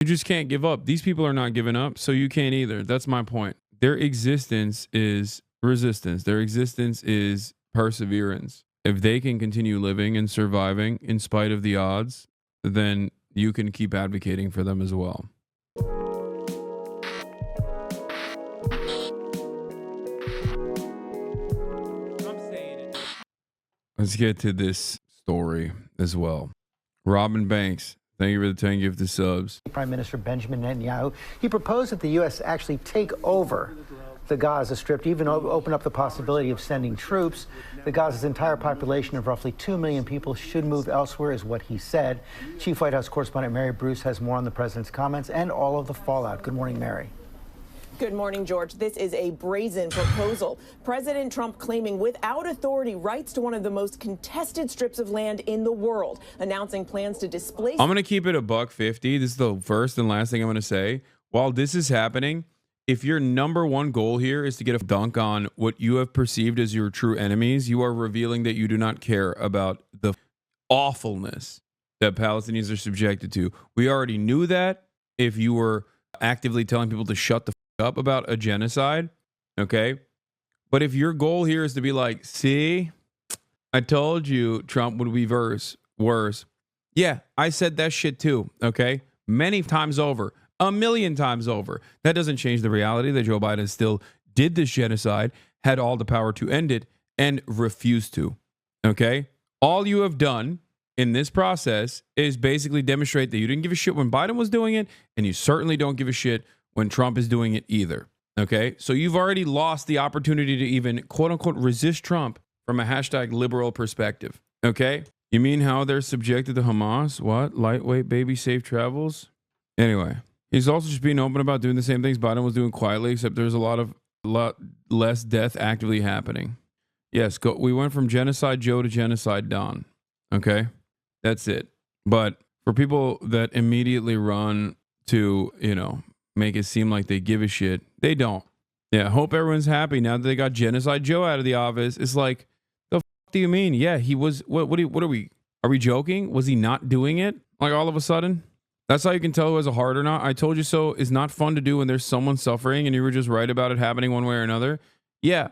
You just can't give up. These people are not giving up, so you can't either. That's my point. Their existence is resistance. Their existence is perseverance. If they can continue living and surviving in spite of the odds, then you can keep advocating for them as well. Let's get to this story as well. Robin Banks, thank you for the 10 gifted subs. Prime Minister Benjamin Netanyahu, he proposed that the U.S. actually take over the Gaza Strip, even open up the possibility of sending troops. The Gaza's entire population of roughly 2 million people should move elsewhere, is what he said. Chief White House correspondent Mary Bruce has more on the president's comments and all of the fallout. Good morning, Mary. Good morning, George. This is a brazen proposal. President Trump claiming without authority rights to one of the most contested strips of land in the world, announcing plans to displace. I'm going to keep it $150. This is the first and last thing I'm going to say. While this is happening, if your number one goal here is to get a dunk on what you have perceived as your true enemies, you are revealing that you do not care about the awfulness that Palestinians are subjected to. We already knew that. If you were actively telling people to shut the up about a genocide, okay? But if your goal here is to be like, see, I told you Trump would be worse. Yeah, I said that shit too, okay? Many times over, 1,000,000 times over. That doesn't change the reality that Joe Biden still did this genocide, had all the power to end it, and refused to, okay? All you have done in this process is basically demonstrate that you didn't give a shit when Biden was doing it, and you certainly don't give a shit when Trump is doing it either. Okay. So you've already lost the opportunity to even quote unquote resist Trump from a hashtag liberal perspective. Okay. You mean how they're subjected to Hamas? What? Lightweight baby safe travels? Anyway, he's also just being open about doing the same things Biden was doing quietly, except there's a lot less death actively happening. Yes. We went from genocide Joe to genocide Don. Okay. That's it. But for people that immediately run to, make it seem like they give a shit, they don't. Yeah, hope everyone's happy now that they got Genocide Joe out of the office. It's like, the f*** do you mean? Yeah, he was. What are we? Are we joking? Was he not doing it? Like all of a sudden? That's how you can tell who has a heart or not. I told you so is not fun to do when there's someone suffering and you were just right about it happening one way or another. Yeah,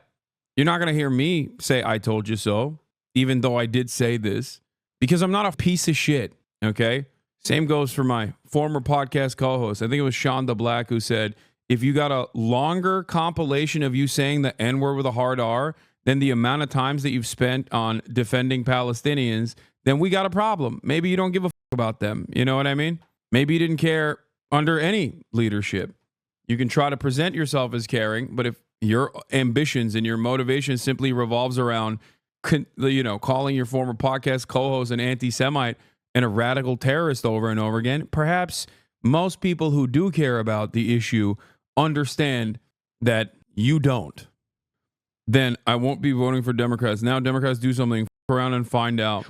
you're not going to hear me say I told you so, even though I did say this, because I'm not a piece of shit, okay? Same goes for my former podcast co-host. I think it was Shonda Black who said, if you got a longer compilation of you saying the N-word with a hard R than the amount of times that you've spent on defending Palestinians, then we got a problem. Maybe you don't give a fuck about them. You know what I mean? Maybe you didn't care under any leadership. You can try to present yourself as caring, but if your ambitions and your motivation simply revolves around, calling your former podcast co-host an anti-Semite and a radical terrorist over and over again, perhaps most people who do care about the issue understand that you don't. Then I won't be voting for Democrats. Now Democrats do something, f around and find out.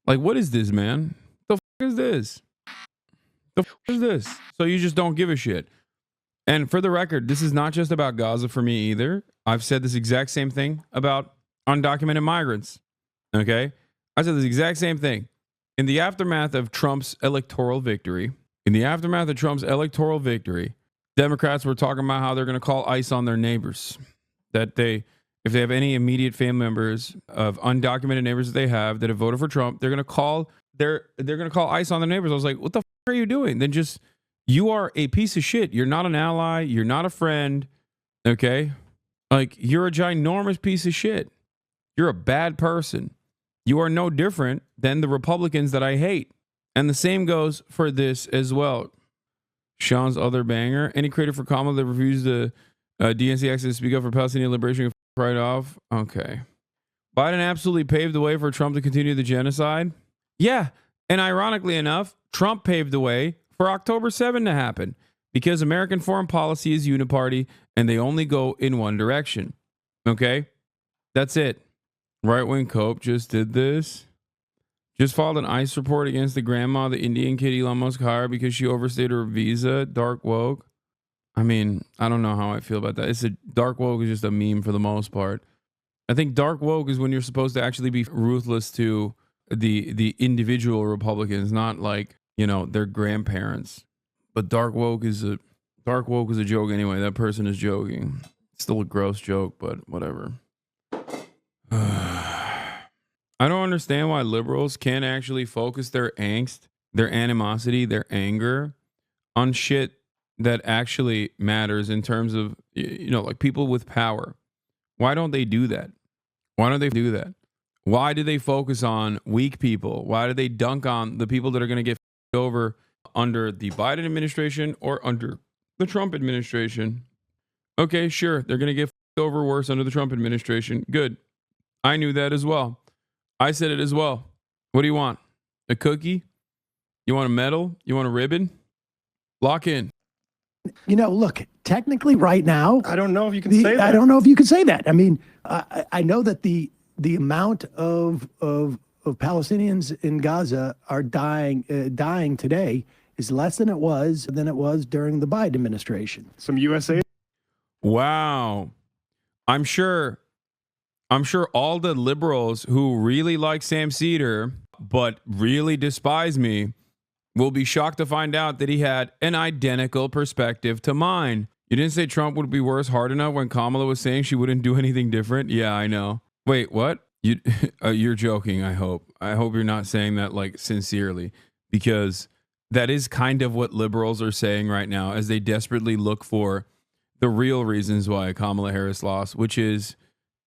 Like, what is this, man? The f is this? The f is this? So you just don't give a shit. And for the record, this is not just about Gaza for me either. I've said this exact same thing about undocumented migrants. Okay? I said this exact same thing. In the aftermath of Trump's electoral victory, Democrats were talking about how they're going to call ICE on their neighbors. That if they have any immediate family members of undocumented neighbors that they have that have voted for Trump, they're going to call ICE on their neighbors. I was like, what the f are you doing? Then you are a piece of shit. You're not an ally. You're not a friend. Okay? Like, you're a ginormous piece of shit. You're a bad person. You are no different than the Republicans that I hate. And the same goes for this as well. Sean's other banger. Any creator for Kamala that refused the DNC access to speak up for Palestinian liberation right off? Okay. Biden absolutely paved the way for Trump to continue the genocide. Yeah. And ironically enough, Trump paved the way for October 7 to happen because American foreign policy is uniparty and they only go in one direction. Okay. That's it. Right-wing Cope just did this. Just filed an ICE report against the grandma, the Indian kid Elon Musk hired because she overstayed her visa. Dark woke. I mean, I don't know how I feel about that. It's a dark woke is just a meme for the most part. I think dark woke is when you're supposed to actually be ruthless to the individual Republicans, not like, their grandparents. But dark woke is a joke anyway. That person is joking. It's still a gross joke, but whatever. I don't understand why liberals can't actually focus their angst, their animosity, their anger on shit that actually matters in terms of, like people with power. Why don't they do that? Why don't they do that? Why do they focus on weak people? Why do they dunk on the people that are going to get over under the Biden administration or under the Trump administration? Okay, sure. They're going to get over worse under the Trump administration. Good. I knew that as well. I said it as well. What do you want? A cookie? You want a medal? You want a ribbon? Lock in. Look, technically right now, I don't know if you can say that. I don't know if you can say that. I mean, I know that the amount of Palestinians in Gaza are dying today is less than it was during the Biden administration. Some USA. Wow. I'm sure all the liberals who really like Sam Cedar but really despise me will be shocked to find out that he had an identical perspective to mine. You didn't say Trump would be worse hard enough when Kamala was saying she wouldn't do anything different? Yeah, I know. Wait, what? You're joking, I hope. I hope you're not saying that like sincerely, because that is kind of what liberals are saying right now as they desperately look for the real reasons why Kamala Harris lost, which is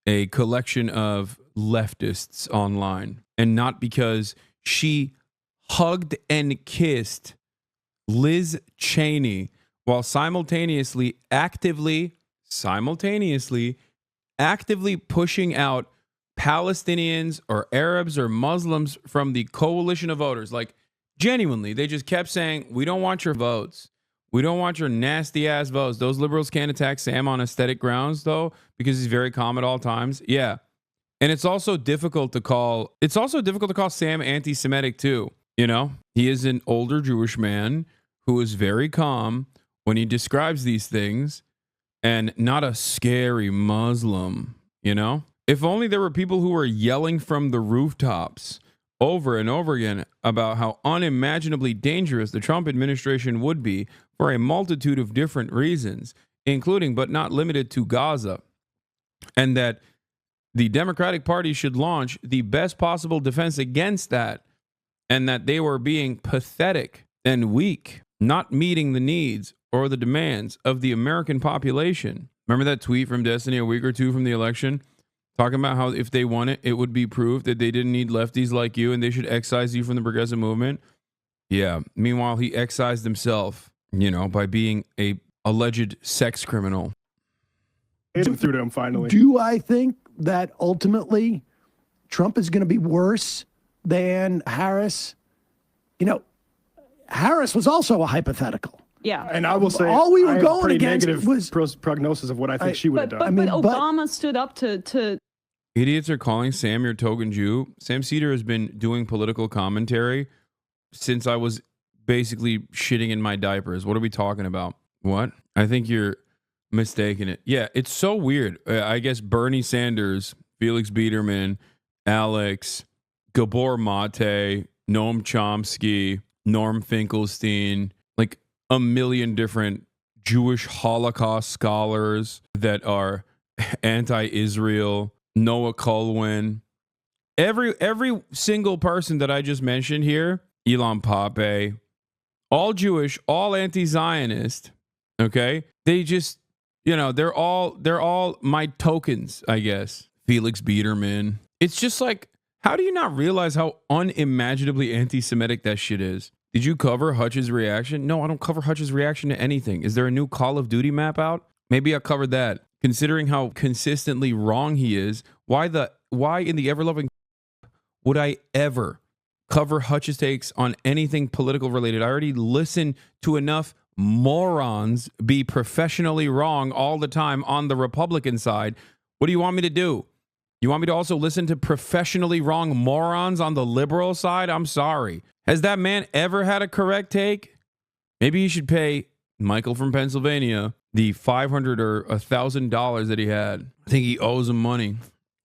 a collection of leftists online, and not because she hugged and kissed Liz Cheney while simultaneously actively pushing out Palestinians or Arabs or Muslims from the coalition of voters. Like, genuinely, they just kept saying, we don't want your votes. We don't want your nasty ass votes. Those liberals can't attack Sam on aesthetic grounds, though, because he's very calm at all times. Yeah. And it's also difficult to call Sam anti-Semitic too. He is an older Jewish man who is very calm when he describes these things, and not a scary Muslim, If only there were people who were yelling from the rooftops over and over again about how unimaginably dangerous the Trump administration would be for a multitude of different reasons, including but not limited to Gaza, and that the Democratic Party should launch the best possible defense against that, and that they were being pathetic and weak, not meeting the needs or the demands of the American population. Remember that tweet from Destiny a week or two from the election? Talking about how if they won it, it would be proof that they didn't need lefties like you and they should excise you from the progressive movement. Yeah. Meanwhile, he excised himself, by being a alleged sex criminal. Through to him finally. Do I think that ultimately Trump is going to be worse than Harris? Harris was also a hypothetical. Yeah. And I will say, all we were I have going pretty against negative was prognosis of what I think she would have done. But Obama stood up to. Idiots are calling Sam your token Jew. Sam Cedar has been doing political commentary since I was basically shitting in my diapers. What are we talking about? What? I think you're mistaking it. Yeah, it's so weird. I guess Bernie Sanders, Felix Biederman, Alex, Gabor Mate, Noam Chomsky, Norm Finkelstein, like a million different Jewish Holocaust scholars that are anti-Israel, Noah Colwyn, every single person that I just mentioned here, Elon Pape, all Jewish, all anti-Zionist, okay? They just, they're all my tokens, I guess. Felix Biederman. It's just like, how do you not realize how unimaginably anti-Semitic that shit is? Did you cover Hutch's reaction? No, I don't cover Hutch's reaction to anything. Is there a new Call of Duty map out? Maybe I covered that. Considering how consistently wrong he is, why in the ever-loving would I ever cover Hutch's takes on anything political related? I already listened to enough morons be professionally wrong all the time on the Republican side. What do you want me to do? You want me to also listen to professionally wrong morons on the liberal side? I'm sorry. Has that man ever had a correct take? Maybe he should pay Michael from Pennsylvania the $500 or $1,000 that he had. I think he owes him money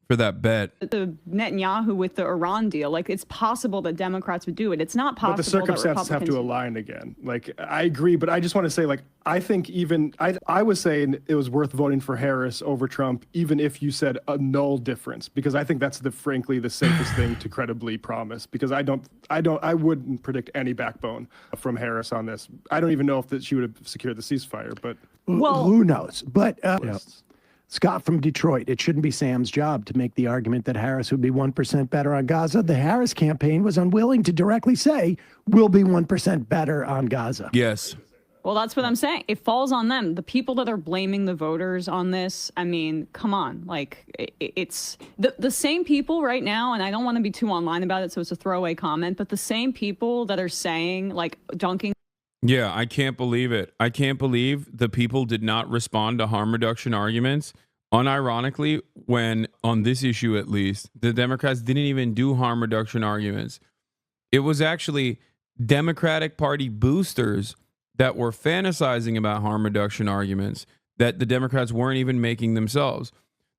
for that bet. The Netanyahu with the Iran deal, like it's possible that Democrats would do it. It's not possible. But the circumstances have to align again. Like, I agree, but I just want to say, like, I think even I was saying it was worth voting for Harris over Trump, even if you said a null difference, because I think that's frankly the safest thing to credibly promise. Because I wouldn't predict any backbone from Harris on this. I don't even know if she would have secured the ceasefire, but well, who knows? But Scott from Detroit, it shouldn't be Sam's job to make the argument that Harris would be 1% better on Gaza. The Harris campaign was unwilling to directly say, we'll be 1% better on Gaza. Yes. Well, that's what I'm saying. It falls on them. The people that are blaming the voters on this, I mean, come on. Like, it's the same people right now, and I don't want to be too online about it, so it's a throwaway comment, but the same people that are saying, like, dunking. Yeah, I can't believe it. I can't believe the people did not respond to harm reduction arguments. Unironically, when on this issue at least, the Democrats didn't even do harm reduction arguments. It was actually Democratic Party boosters that were fantasizing about harm reduction arguments that the Democrats weren't even making themselves.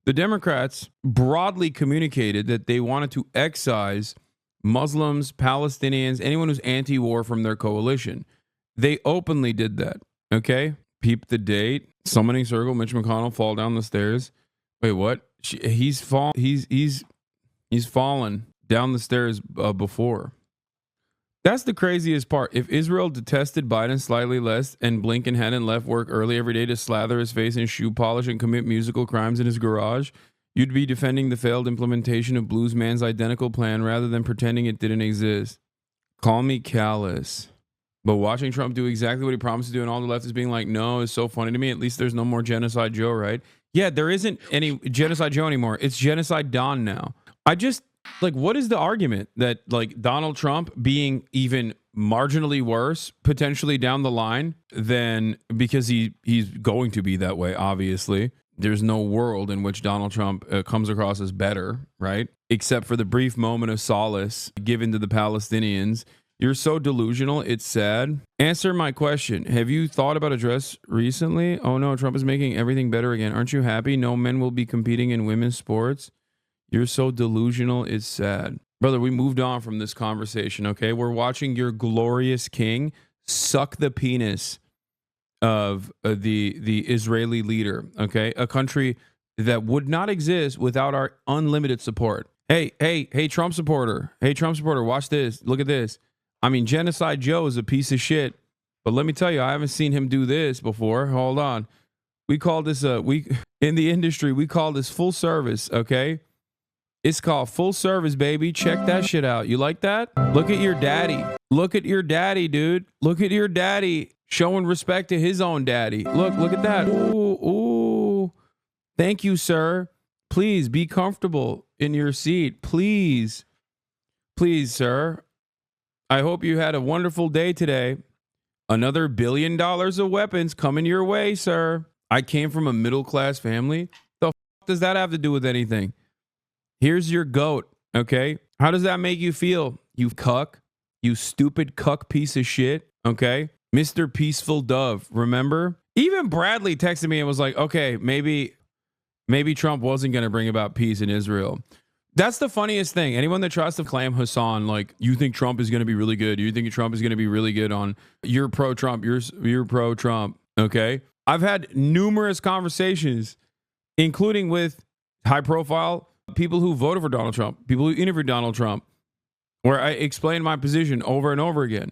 The Democrats broadly communicated that they wanted to excise Muslims, Palestinians, anyone who's anti-war from their coalition. They openly did that, okay? Peep the date. Summoning circle, Mitch McConnell fall down the stairs. Wait, what? He's fallen down the stairs before. That's the craziest part. If Israel detested Biden slightly less and Blinken hadn't left work early every day to slather his face in shoe polish and commit musical crimes in his garage, you'd be defending the failed implementation of Bluesman's identical plan rather than pretending it didn't exist. Call me callous. But watching Trump do exactly what he promised to do and all the left is being like, no, is so funny to me. At least there's no more Genocide Joe, right? Yeah, there isn't any Genocide Joe anymore. It's Genocide Don now. I just, like, what is the argument that, like, Donald Trump being even marginally worse, potentially down the line, than, because he's going to be that way, obviously. There's no world in which Donald Trump comes across as better, right? Except for the brief moment of solace given to the Palestinians. You're so delusional, it's sad. Answer my question. Have you thought about a dress recently? Oh no, Trump is making everything better again. Aren't you happy? No men will be competing in women's sports. You're so delusional, it's sad. Brother, we moved on from this conversation, okay? We're watching your glorious king suck the penis of the Israeli leader, okay? A country that would not exist without our unlimited support. Hey, Trump supporter. Hey, Trump supporter, watch this. Look at this. I mean, Genocide Joe is a piece of shit, but let me tell you, I haven't seen him do this before. Hold on. We call this in the industry, we call this full service, okay? It's called full service, baby. Check that shit out. You like that? Look at your daddy. Look at your daddy, dude. Look at your daddy showing respect to his own daddy. Look at that. Ooh. Thank you, sir. Please be comfortable in your seat. Please, sir. I hope you had a wonderful day today. Another $1 billion of weapons coming your way, sir. I came from a middle-class family. The f does that have to do with anything? Here's your goat, okay? How does that make you feel, you cuck? You stupid cuck piece of shit, okay? Mr. Peaceful Dove, remember? Even Bradley texted me and was like, okay, maybe Trump wasn't going to bring about peace in Israel. That's the funniest thing. Anyone that tries to claim Hasan, like, you think Trump is going to be really good. You think Trump is going to be really good on, you're pro-Trump. You're pro-Trump, okay? I've had numerous conversations, including with high-profile people who voted for Donald Trump, people who interviewed Donald Trump, where I explained my position over and over again.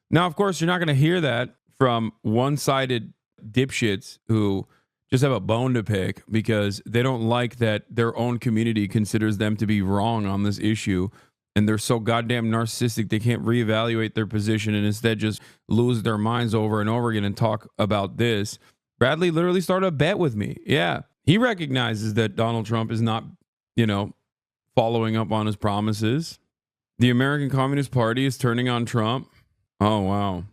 Now, of course, you're not going to hear that from one-sided dipshits who just have a bone to pick because they don't like that their own community considers them to be wrong on this issue. And they're so goddamn narcissistic, they can't reevaluate their position and instead just lose their minds over and over again and talk about this. Bradley literally started a bet with me. Yeah, he recognizes that Donald Trump is not, following up on his promises. The American Communist Party is turning on Trump. Oh, wow.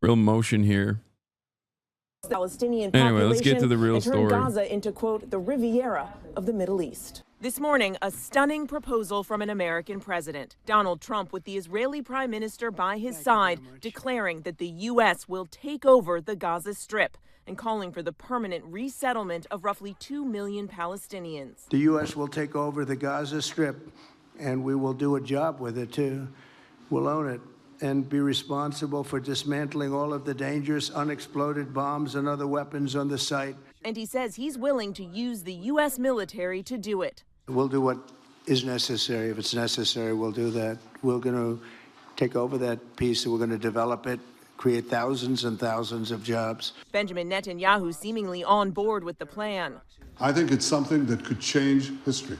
Real motion here. Palestinian anyway, let's get to the real story. Gaza into, quote, the Riviera of the Middle East. This morning, a stunning proposal from an American president. Donald Trump with the Israeli prime minister by his side, declaring that the U.S. will take over the Gaza Strip. and calling for the permanent resettlement of roughly 2 million Palestinians. The U.S. will take over the Gaza Strip, and we will do a job with it, too. We'll own it and be responsible for dismantling all of the dangerous unexploded bombs and other weapons on the site. And he says he's willing to use the U.S. military to do it. We'll do what is necessary. If it's necessary, we'll do that. We're going to take over that piece, and we're going to develop it, create thousands and thousands of jobs. Benjamin Netanyahu seemingly on board with the plan. I think it's something that could change history,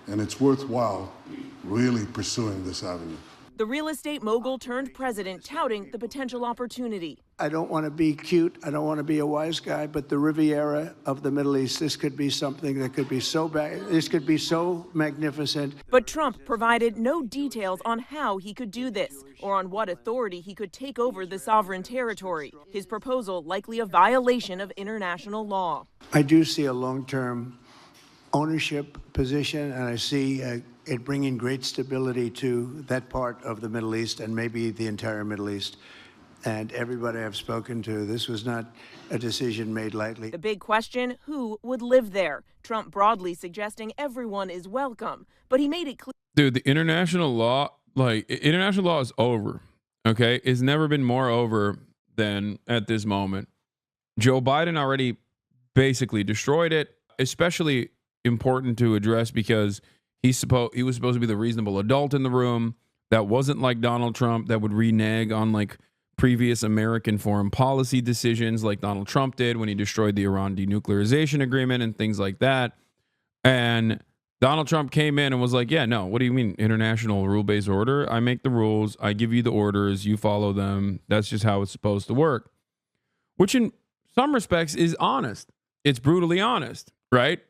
and it's worthwhile really pursuing this avenue. The real estate mogul turned president touting the potential opportunity. I don't want to be cute. I don't want to be a wise guy, but the Riviera of the Middle East, this could be something that could be so bad. This could be so magnificent. But Trump provided no details on how he could do this or on what authority he could take over the sovereign territory. His proposal likely a violation of international law. I do see a long-term ownership position, and I see it bringing great stability to that part of the Middle East and maybe the entire Middle East. And everybody I've spoken to, this was not a decision made lightly. The big question, who would live there? Trump broadly suggesting everyone is welcome, but he made it clear. Dude, the international law is over. Okay? It's never been more over than at this moment. Joe Biden already basically destroyed it, especially important to address because he was supposed to be the reasonable adult in the room that wasn't like Donald Trump that would renege on like previous American foreign policy decisions like Donald Trump did when he destroyed the Iran denuclearization agreement and things like that. And Donald Trump came in and was like, yeah, no, what do you mean international rule-based order? I make the rules. I give you the orders. You follow them. That's just how it's supposed to work, which in some respects is honest. It's brutally honest, right?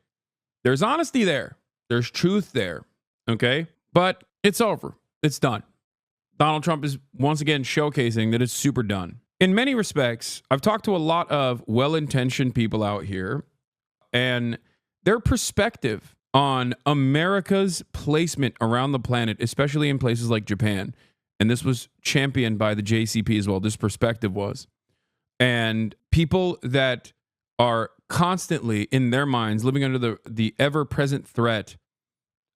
There's honesty there. There's truth there, okay? But it's over. It's done. Donald Trump is once again showcasing that it's super done. In many respects, I've talked to a lot of well-intentioned people out here, and their perspective on America's placement around the planet, especially in places like Japan, and this was championed by the JCP as well, this perspective was, and people that are constantly in their minds living under the ever-present threat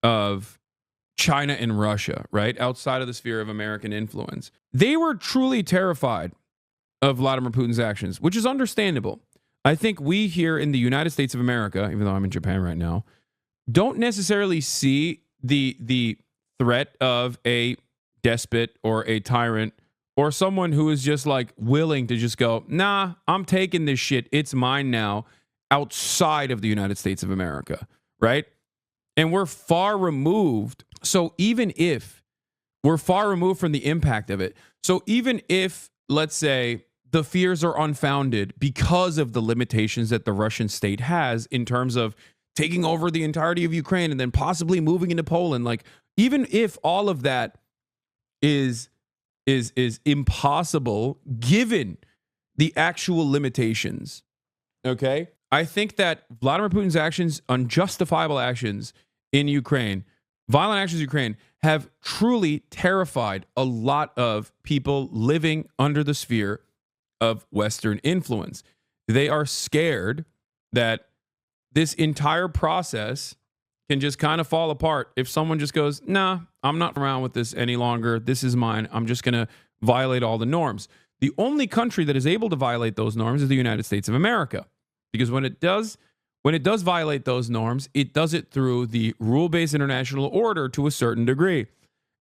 of China and Russia, right? Outside of the sphere of American influence. They were truly terrified of Vladimir Putin's actions, which is understandable. I think we here in the United States of America, even though I'm in Japan right now, don't necessarily see the threat of a despot or a tyrant or someone who is just like willing to just go, nah, I'm taking this shit. It's mine now outside of the United States of America, right? And we're far removed. So even if we're far removed from the impact of it, so even if, let's say, the fears are unfounded because of the limitations that the Russian state has in terms of taking over the entirety of Ukraine and then possibly moving into Poland, like even if all of that is impossible given the actual limitations, okay? I think that Vladimir Putin's actions, unjustifiable actions in Ukraine, violent actions in Ukraine, have truly terrified a lot of people living under the sphere of Western influence. They are scared that this entire process can just kind of fall apart if someone just goes, nah, I'm not around with this any longer. This is mine. I'm just going to violate all the norms. The only country that is able to violate those norms is the United States of America. Because when it does violate those norms, it does it through the rule-based international order to a certain degree.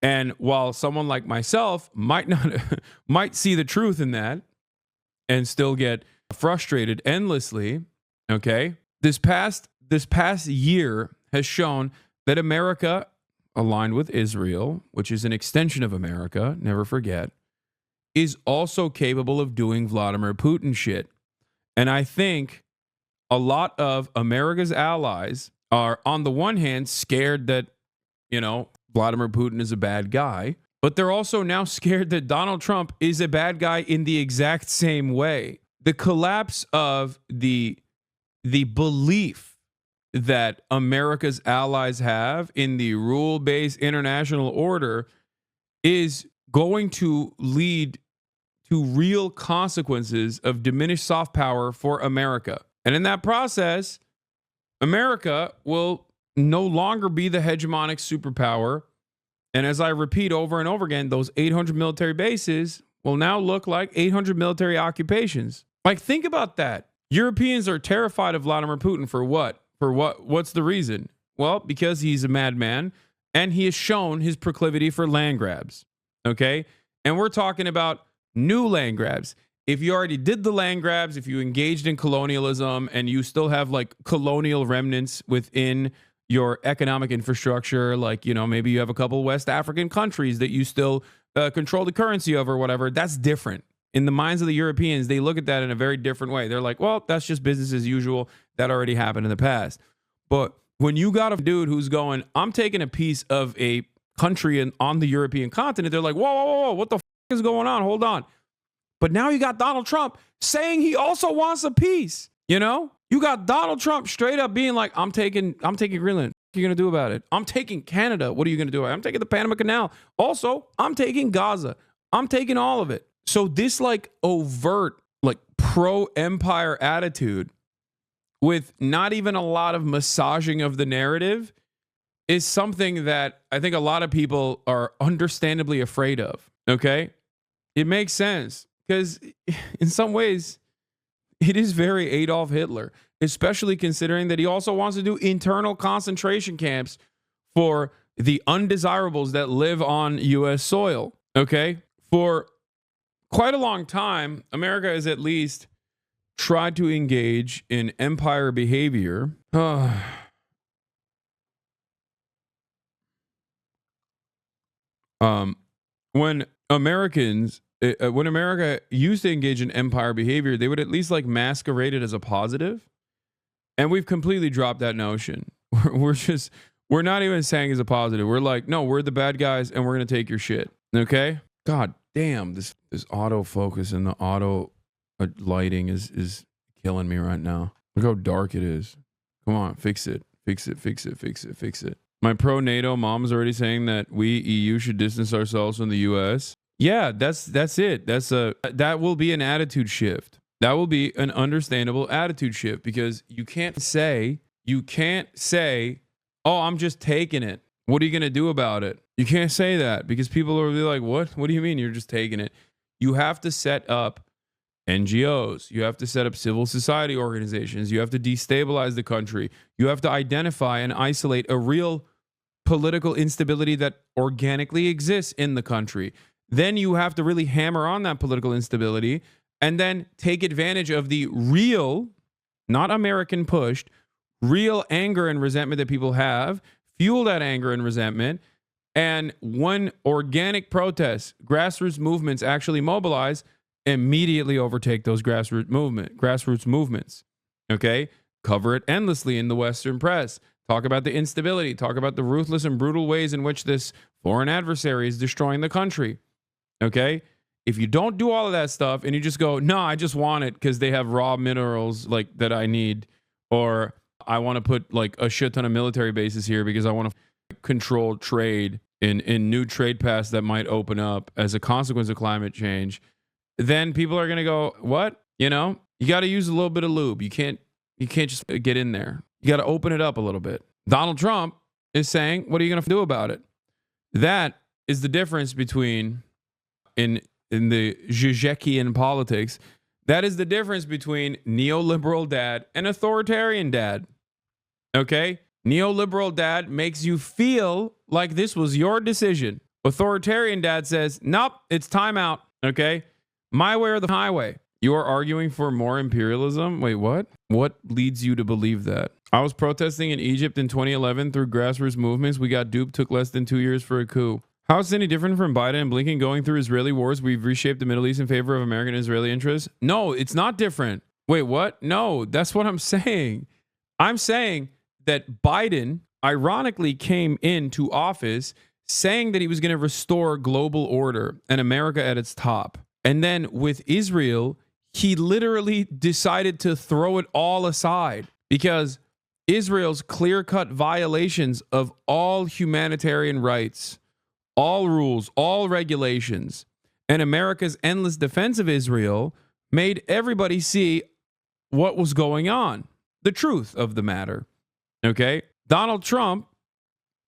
And while someone like myself might see the truth in that and still get frustrated endlessly, okay? This past year has shown that America, aligned with Israel, which is an extension of America, never forget, is also capable of doing Vladimir Putin shit. And I think a lot of America's allies are, on the one hand, scared that, Vladimir Putin is a bad guy, but they're also now scared that Donald Trump is a bad guy in the exact same way. The collapse of the belief that America's allies have in the rule-based international order is going to lead to real consequences of diminished soft power for America. And in that process, America will no longer be the hegemonic superpower. And as I repeat over and over again, those 800 military bases will now look like 800 military occupations. Like, think about that. Europeans are terrified of Vladimir Putin for what? For what? What's the reason? Well, because he's a madman and he has shown his proclivity for land grabs. Okay? And we're talking about new land grabs. If you already did the land grabs, if you engaged in colonialism and you still have like colonial remnants within your economic infrastructure, like, you know, maybe you have a couple West African countries that you still control the currency of or whatever, that's different. In the minds of the Europeans, they look at that in a very different way. They're like, well, that's just business as usual. That already happened in the past. But when you got a dude who's going, I'm taking a piece of a country on the European continent, they're like, whoa, whoa, whoa, what the is going on? Hold on. But now you got Donald Trump saying he also wants a piece. You know, you got Donald Trump straight up being like, I'm taking Greenland. What are you going to do about it? I'm taking Canada. What are you going to do about it? I'm taking the Panama Canal. Also, I'm taking Gaza. I'm taking all of it. So this like overt, like pro-empire attitude with not even a lot of massaging of the narrative is something that I think a lot of people are understandably afraid of. Okay? It makes sense because in some ways it is very Adolf Hitler, especially considering that he also wants to do internal concentration camps for the undesirables that live on U.S. soil. Okay? For quite a long time, America has at least tried to engage in empire behavior. When America used to engage in empire behavior, they would at least like masquerade it as a positive. And we've completely dropped that notion. We're not even saying it's a positive. We're like, no, we're the bad guys and we're going to take your shit. Okay? God damn, this autofocus and the auto lighting is killing me right now. Look how dark it is. Come on, fix it. Fix it, fix it, fix it, fix it. My pro-NATO mom's already saying that we EU should distance ourselves from the US. Yeah, that's it. That will be an attitude shift. That will be an understandable attitude shift because you can't say, oh, I'm just taking it. What are you going to do about it? You can't say that because people are really like, what? What do you mean you're just taking it? You have to set up NGOs. You have to set up civil society organizations. You have to destabilize the country. You have to identify and isolate a real political instability that organically exists in the country. Then you have to really hammer on that political instability and then take advantage of the real, not American pushed, real anger and resentment that people have, fuel that anger and resentment. And when organic protests, grassroots movements actually mobilize, immediately overtake those grassroots movements. Okay? Cover it endlessly in the Western press. Talk about the instability. Talk about the ruthless and brutal ways in which this foreign adversary is destroying the country. Okay? If you don't do all of that stuff and you just go, no, I just want it because they have raw minerals like that I need, or I want to put like a shit ton of military bases here because I want to control trade in new trade paths that might open up as a consequence of climate change, then people are going to go, what? You know, you got to use a little bit of lube. You can't just get in there. You got to open it up a little bit. Donald Trump is saying, what are you going to do about it? That is the difference between in the Zizekian politics. That is the difference between neoliberal dad and authoritarian dad. Okay? Neoliberal dad makes you feel like this was your decision. Authoritarian dad says, nope, it's time out. Okay? My way or the highway. You are arguing for more imperialism? Wait, what? What leads you to believe that? I was protesting in Egypt in 2011 through grassroots movements. We got duped, took less than 2 years for a coup. How is it any different from Biden and Blinken going through Israeli wars? We've reshaped the Middle East in favor of American and Israeli interests. No, it's not different. Wait, what? No, that's what I'm saying. I'm saying that Biden ironically came into office saying that he was going to restore global order and America at its top. And then with Israel, he literally decided to throw it all aside because Israel's clear-cut violations of all humanitarian rights, all rules, all regulations, And America's endless defense of Israel made everybody see what was going on, the truth of the matter. Okay? Donald Trump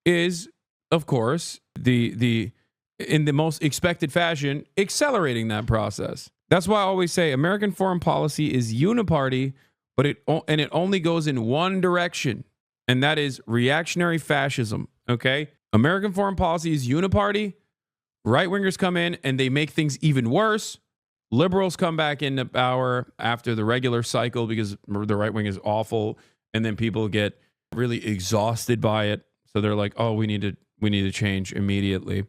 is, of course, the in the most expected fashion, accelerating that process. That's why I always say American foreign policy is uniparty, but it only goes in one direction, and that is reactionary fascism. Okay? American foreign policy is uniparty. Right wingers come in and they make things even worse. Liberals come back into power after the regular cycle because the right wing is awful, and then people get really exhausted by it. So they're like, "Oh, we need to change immediately."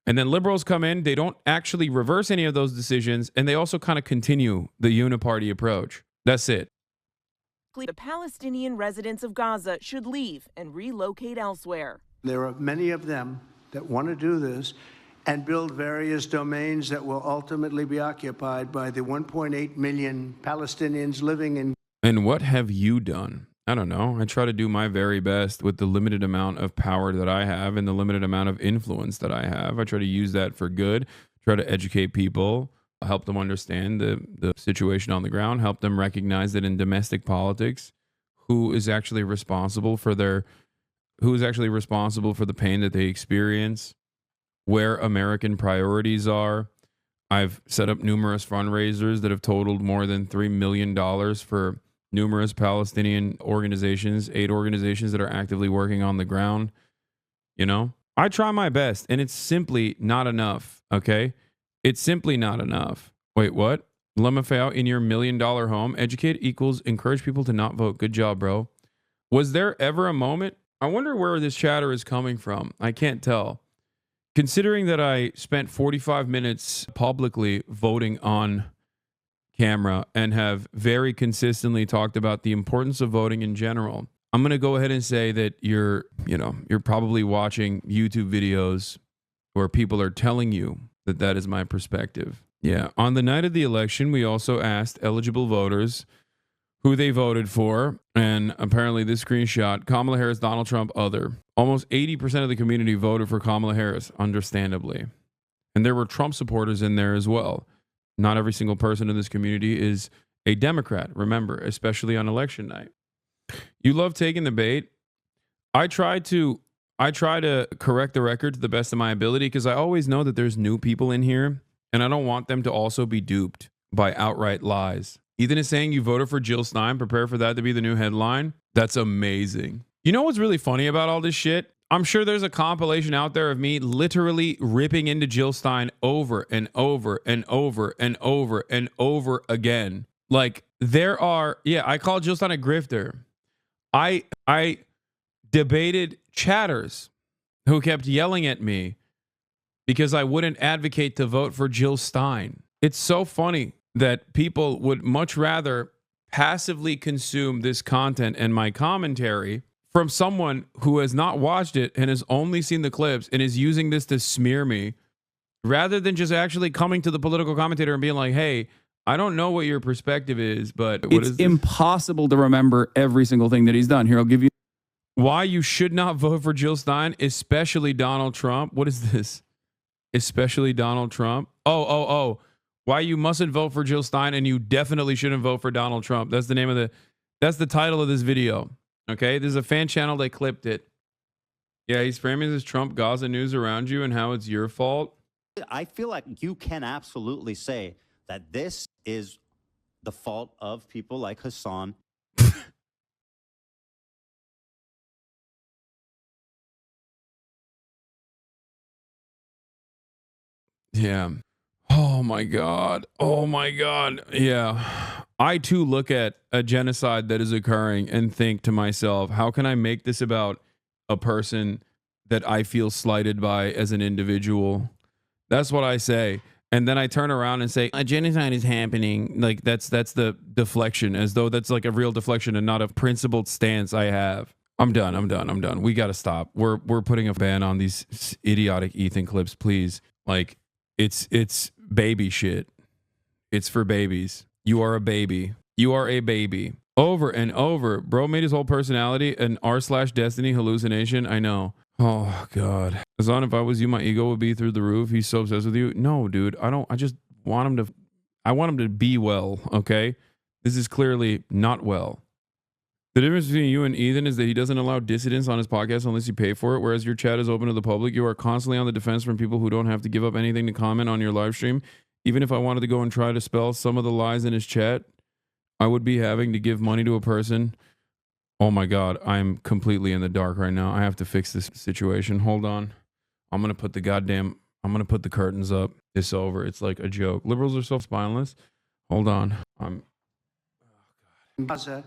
And then liberals come in, they don't actually reverse any of those decisions, and they also kind of continue the uniparty approach. That's it. The Palestinian residents of Gaza should leave and relocate elsewhere. There are many of them that want to do this and build various domains that will ultimately be occupied by the 1.8 million Palestinians living in. And what have you done? I don't know. I try to do my very best with the limited amount of power that I have and the limited amount of influence that I have. I try to use that for good, try to educate people, help them understand the situation on the ground, help them recognize that in domestic politics, who is actually responsible for the pain that they experience, where American priorities are. I've set up numerous fundraisers that have totaled more than $3 million for numerous Palestinian organizations, 8 organizations that are actively working on the ground. You know, I try my best, and it's simply not enough. Okay. It's simply not enough. Wait, what? LMFAO in your $1 million home, educate equals encourage people to not vote. Good job, bro. Was there ever a moment? I wonder where this chatter is coming from. I can't tell. Considering that I spent 45 minutes publicly voting on camera and have very consistently talked about the importance of voting in general, I'm going to go ahead and say that you're probably watching YouTube videos where people are telling you that that is my perspective. Yeah. On the night of the election, we also asked eligible voters who they voted for. And apparently this screenshot, Kamala Harris, Donald Trump, other. Almost 80% of the community voted for Kamala Harris, understandably. And there were Trump supporters in there as well. Not every single person in this community is a Democrat, remember, especially on election night. You love taking the bait. I try to correct the record to the best of my ability because I always know that there's new people in here, and I don't want them to also be duped by outright lies. Ethan is saying you voted for Jill Stein. Prepare for that to be the new headline. That's amazing. You know what's really funny about all this shit? I'm sure there's a compilation out there of me literally ripping into Jill Stein over and over and over and over and over again. Like there are, I call Jill Stein a grifter. I debated chatters who kept yelling at me because I wouldn't advocate to vote for Jill Stein. It's so funny that people would much rather passively consume this content and my commentary from someone who has not watched it and has only seen the clips and is using this to smear me, rather than just actually coming to the political commentator and being like, hey, I don't know what your perspective is, but what is this? Impossible to remember every single thing that he's done. Here, I'll give you why you should not vote for Jill Stein, especially Donald Trump. What is this? Especially Donald Trump. Oh. Why you mustn't vote for Jill Stein and you definitely shouldn't vote for Donald Trump. That's the name of that's the title of this video. Okay, this is a fan channel. They clipped it. Yeah, he's framing this Trump Gaza news around you and how it's your fault. I feel like you can absolutely say that this is the fault of people like Hasan. Yeah. Oh my God. Oh my God. Yeah. I too look at a genocide that is occurring and think to myself, how can I make this about a person that I feel slighted by as an individual? That's what I say. And then I turn around and say, a genocide is happening. Like that's the deflection, as though that's like a real deflection and not a principled stance I have. I'm done. We got to stop. We're putting a ban on these idiotic Ethan clips, please. Like it's baby shit. It's for babies. You are a baby. You are a baby. Over and over. Bro made his whole personality an r/destiny hallucination. I know. Oh God, Hasan, if I was you, my ego would be through the roof. He's so obsessed with you. No, dude, I don't. I just want him to. I want him to be well. Okay, this is clearly not well. The difference between you and Ethan is that he doesn't allow dissidents on his podcast unless you pay for it, whereas your chat is open to the public. You are constantly on the defense from people who don't have to give up anything to comment on your live stream. Even if I wanted to go and try to spell some of the lies in his chat, I would be having to give money to a person. Oh my God, I'm completely in the dark right now. I have to fix this situation. Hold on. I'm going to put the curtains up. It's over. It's like a joke. Liberals are so spineless. Hold on. Gaza,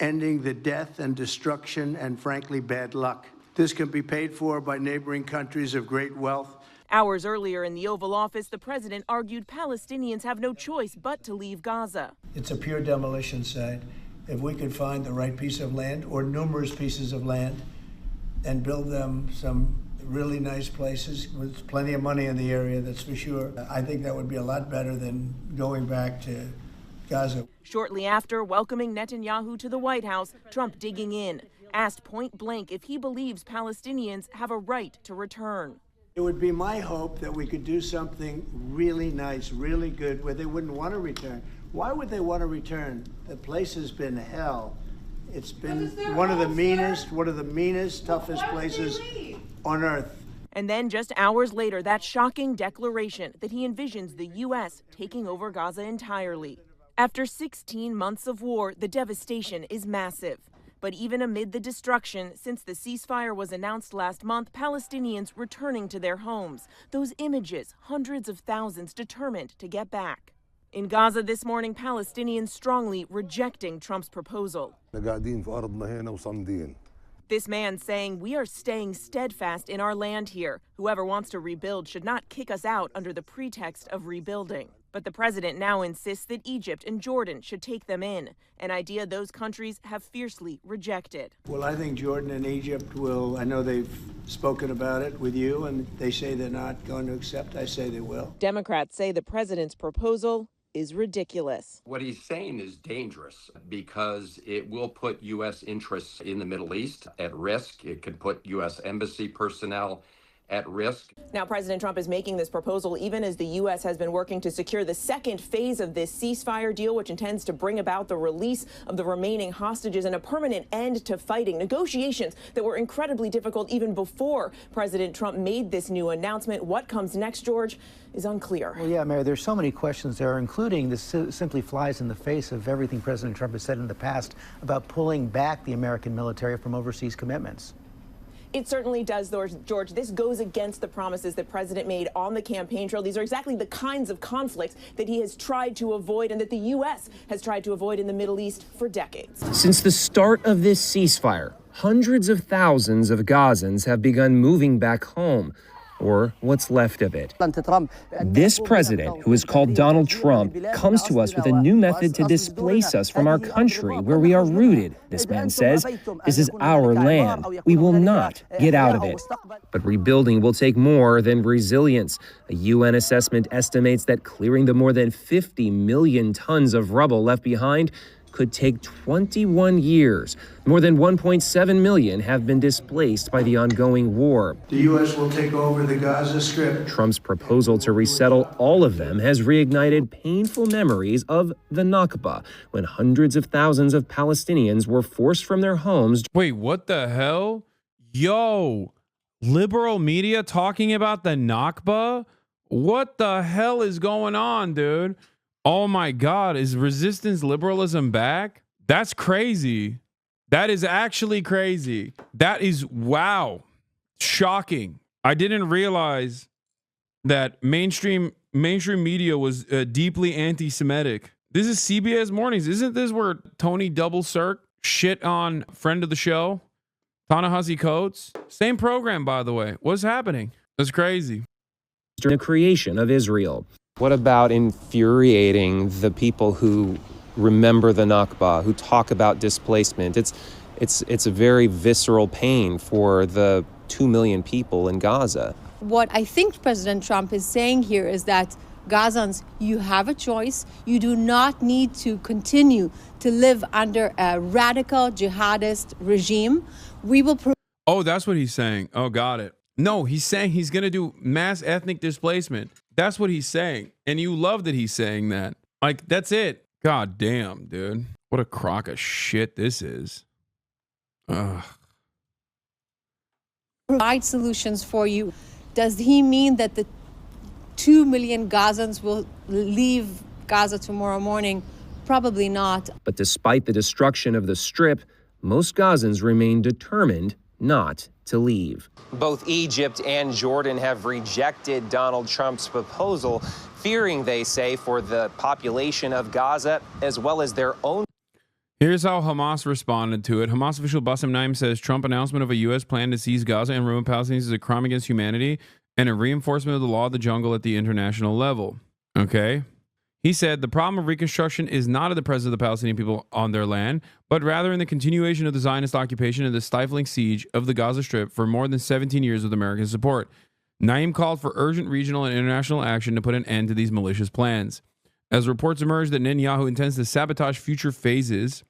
ending the death and destruction and, frankly, bad luck. This can be paid for by neighboring countries of great wealth. Hours earlier in the Oval Office, the president argued Palestinians have no choice but to leave Gaza. It's a pure demolition site. If we could find the right piece of land or numerous pieces of land and build them some really nice places with plenty of money in the area, that's for sure, I think that would be a lot better than going back to Gaza. Shortly after welcoming Netanyahu to the White House, Trump digging in, asked point blank if he believes Palestinians have a right to return. It would be my hope that we could do something really nice, really good, where they wouldn't want to return. Why would they want to return? The place has been hell. It's been one of the meanest, toughest places on earth. And then just hours later, that shocking declaration that he envisions the U.S. taking over Gaza entirely. After 16 months of war, the devastation is massive. But even amid the destruction, since the ceasefire was announced last month, Palestinians returning to their homes. Those images, hundreds of thousands determined to get back. In Gaza this morning, Palestinians strongly rejecting Trump's proposal. This man saying, "We are staying steadfast in our land here. Whoever wants to rebuild should not kick us out under the pretext of rebuilding." But the president now insists that Egypt and Jordan should take them in, an idea those countries have fiercely rejected. Well, I think Jordan and Egypt will, I know they've spoken about it with you, and they say they're not going to accept. I say they will. Democrats say the president's proposal is ridiculous. What he's saying is dangerous because it will put U.S. interests in the Middle East at risk. It could put U.S. embassy personnel at risk. Now, President Trump is making this proposal even as the U.S. has been working to secure the second phase of this ceasefire deal, which intends to bring about the release of the remaining hostages and a permanent end to fighting. Negotiations that were incredibly difficult even before President Trump made this new announcement. What comes next, George, is unclear. Well, yeah, Mary, there's so many questions there, including this simply flies in the face of everything President Trump has said in the past about pulling back the American military from overseas commitments. It certainly does, George. This goes against the promises that President made on the campaign trail. These are exactly the kinds of conflicts that he has tried to avoid and that the U.S. has tried to avoid in the Middle East for decades. Since the start of this ceasefire, hundreds of thousands of Gazans have begun moving back home, or what's left of it. This president, who is called Donald Trump, comes to us with a new method to displace us from our country where we are rooted. This man says, this is our land. We will not get out of it. But rebuilding will take more than resilience. A UN assessment estimates that clearing the more than 50 million tons of rubble left behind could take 21 years. More than 1.7 million have been displaced by the ongoing war. The U.S. will take over the Gaza Strip. Trump's proposal to resettle all of them has reignited painful memories of the Nakba, when hundreds of thousands of Palestinians were forced from their homes. Wait, what the hell? Yo, liberal media talking about the Nakba? What the hell is going on, dude? Oh my God, is resistance liberalism back? That's crazy. That is actually crazy. That is, wow, shocking. I didn't realize that mainstream media was deeply anti-Semitic. This is CBS Mornings. Isn't this where Tony Double Cirque shit on friend of the show, Ta-Nehisi Coates? Same program, by the way. What's happening? That's crazy. During the creation of Israel. What about infuriating the people who remember the Nakba, who talk about displacement? It's a very visceral pain for the 2 million people in Gaza. What I think President Trump is saying here is that Gazans, you have a choice. You do not need to continue to live under a radical jihadist regime. We will Oh, that's what he's saying. Oh, got it. No, he's saying he's going to do mass ethnic displacement. That's what he's saying. And you love that he's saying that. Like, that's it. God damn, dude. What a crock of shit this is. Ugh. Provide solutions for you. Does he mean that the 2 million Gazans will leave Gaza tomorrow morning? Probably not. But despite the destruction of the Strip, most Gazans remain determined not to leave. Both Egypt and Jordan have rejected Donald Trump's proposal, fearing, they say, for the population of Gaza as well as their own. Here's how Hamas responded to it. Hamas official Bassem Naim says Trump announcement of a U.S. plan to seize Gaza and ruin Palestinians is a crime against humanity and a reinforcement of the law of the jungle at the international level. Okay? He said the problem of reconstruction is not in the presence of the Palestinian people on their land, but rather in the continuation of the Zionist occupation and the stifling siege of the Gaza Strip for more than 17 years with American support. Naim called for urgent regional and international action to put an end to these malicious plans. As reports emerge that Netanyahu intends to sabotage future phases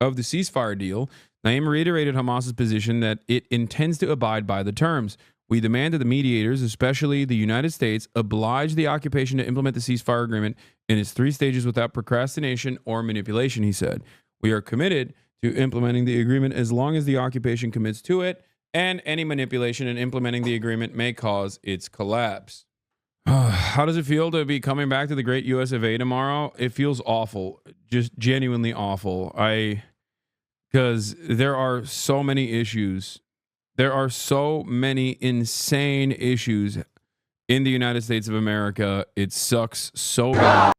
of the ceasefire deal, Naim reiterated Hamas's position that it intends to abide by the terms. We demand that the mediators, especially the United States, oblige the occupation to implement the ceasefire agreement in its 3 stages without procrastination or manipulation, he said. We are committed to implementing the agreement as long as the occupation commits to it, and any manipulation in implementing the agreement may cause its collapse. How does it feel to be coming back to the great US of A tomorrow? It feels awful, just genuinely awful. Because there are so many issues. There are so many insane issues in the United States of America. It sucks so bad.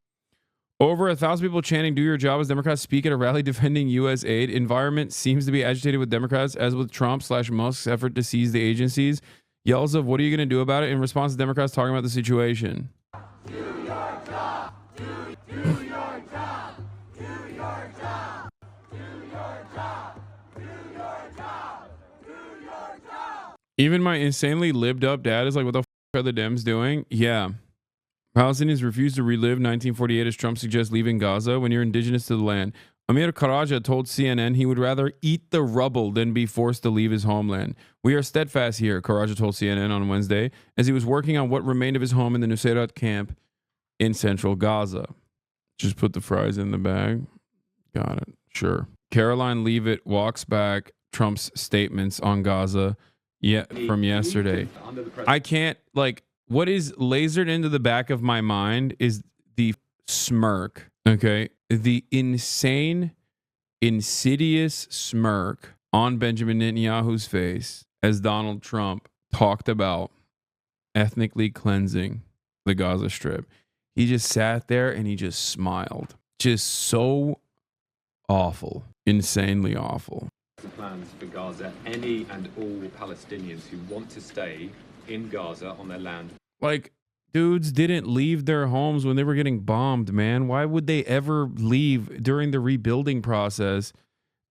Over 1,000 people chanting, "Do your job," as Democrats speak at a rally defending U.S. aid. Environment seems to be agitated with Democrats, as with Trump/Musk's effort to seize the agencies. Yells of, "What are you going to do about it?" in response to Democrats talking about the situation. Do your job. Do your job. Do your job. Do your job. Do your job. Do your job. Even my insanely libbed up dad is like, what the f are the Dems doing? Yeah. Palestinians refuse to relive 1948 as Trump suggests leaving Gaza when you're indigenous to the land. Amir Karaja told CNN he would rather eat the rubble than be forced to leave his homeland. We are steadfast here, Karaja told CNN on Wednesday, as he was working on what remained of his home in the Nusayrat camp in central Gaza. Just put the fries in the bag. Got it. Sure. Caroline Leavitt walks back Trump's statements on Gaza from yesterday. I can't, like, what is lasered into the back of my mind is the smirk, okay? The insane, insidious smirk on Benjamin Netanyahu's face as Donald Trump talked about ethnically cleansing the Gaza Strip. He just sat there and he just smiled. Just so awful, insanely awful. Plans for Gaza, any and all Palestinians who want to stay in Gaza on their land. Like, dudes didn't leave their homes when they were getting bombed, man. Why would they ever leave during the rebuilding process,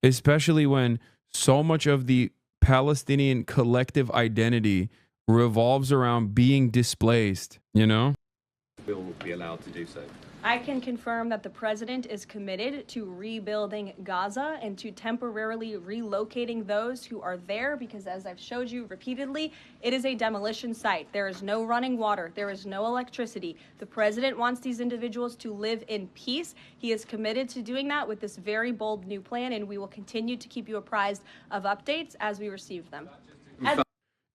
especially when so much of the Palestinian collective identity revolves around being displaced, you know? Will be allowed to do so. I can confirm that the president is committed to rebuilding Gaza and to temporarily relocating those who are there because, as I've showed you repeatedly, it is a demolition site. There is no running water. There is no electricity. The president wants these individuals to live in peace. He is committed to doing that with this very bold new plan, and we will continue to keep you apprised of updates as we receive them.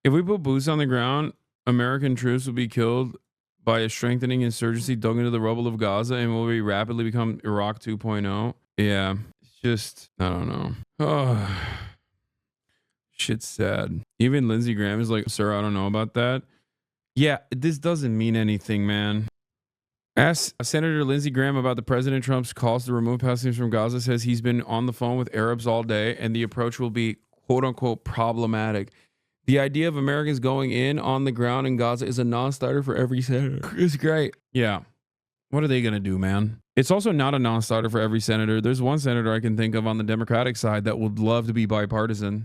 If we put boots on the ground, American troops will be killed by a strengthening insurgency dug into the rubble of Gaza and will we rapidly become Iraq 2.0. Yeah, it's just, I don't know. Oh, shit's sad. Even Lindsey Graham is like, sir, I don't know about that. Yeah, this doesn't mean anything, man. Ask Senator Lindsey Graham about the President Trump's calls to remove Palestinians from Gaza, says he's been on the phone with Arabs all day and the approach will be quote unquote problematic. The idea of Americans going in on the ground in Gaza is a non-starter for every senator. It's great. Yeah. What are they going to do, man? It's also not a non-starter for every senator. There's one senator I can think of on the Democratic side that would love to be bipartisan.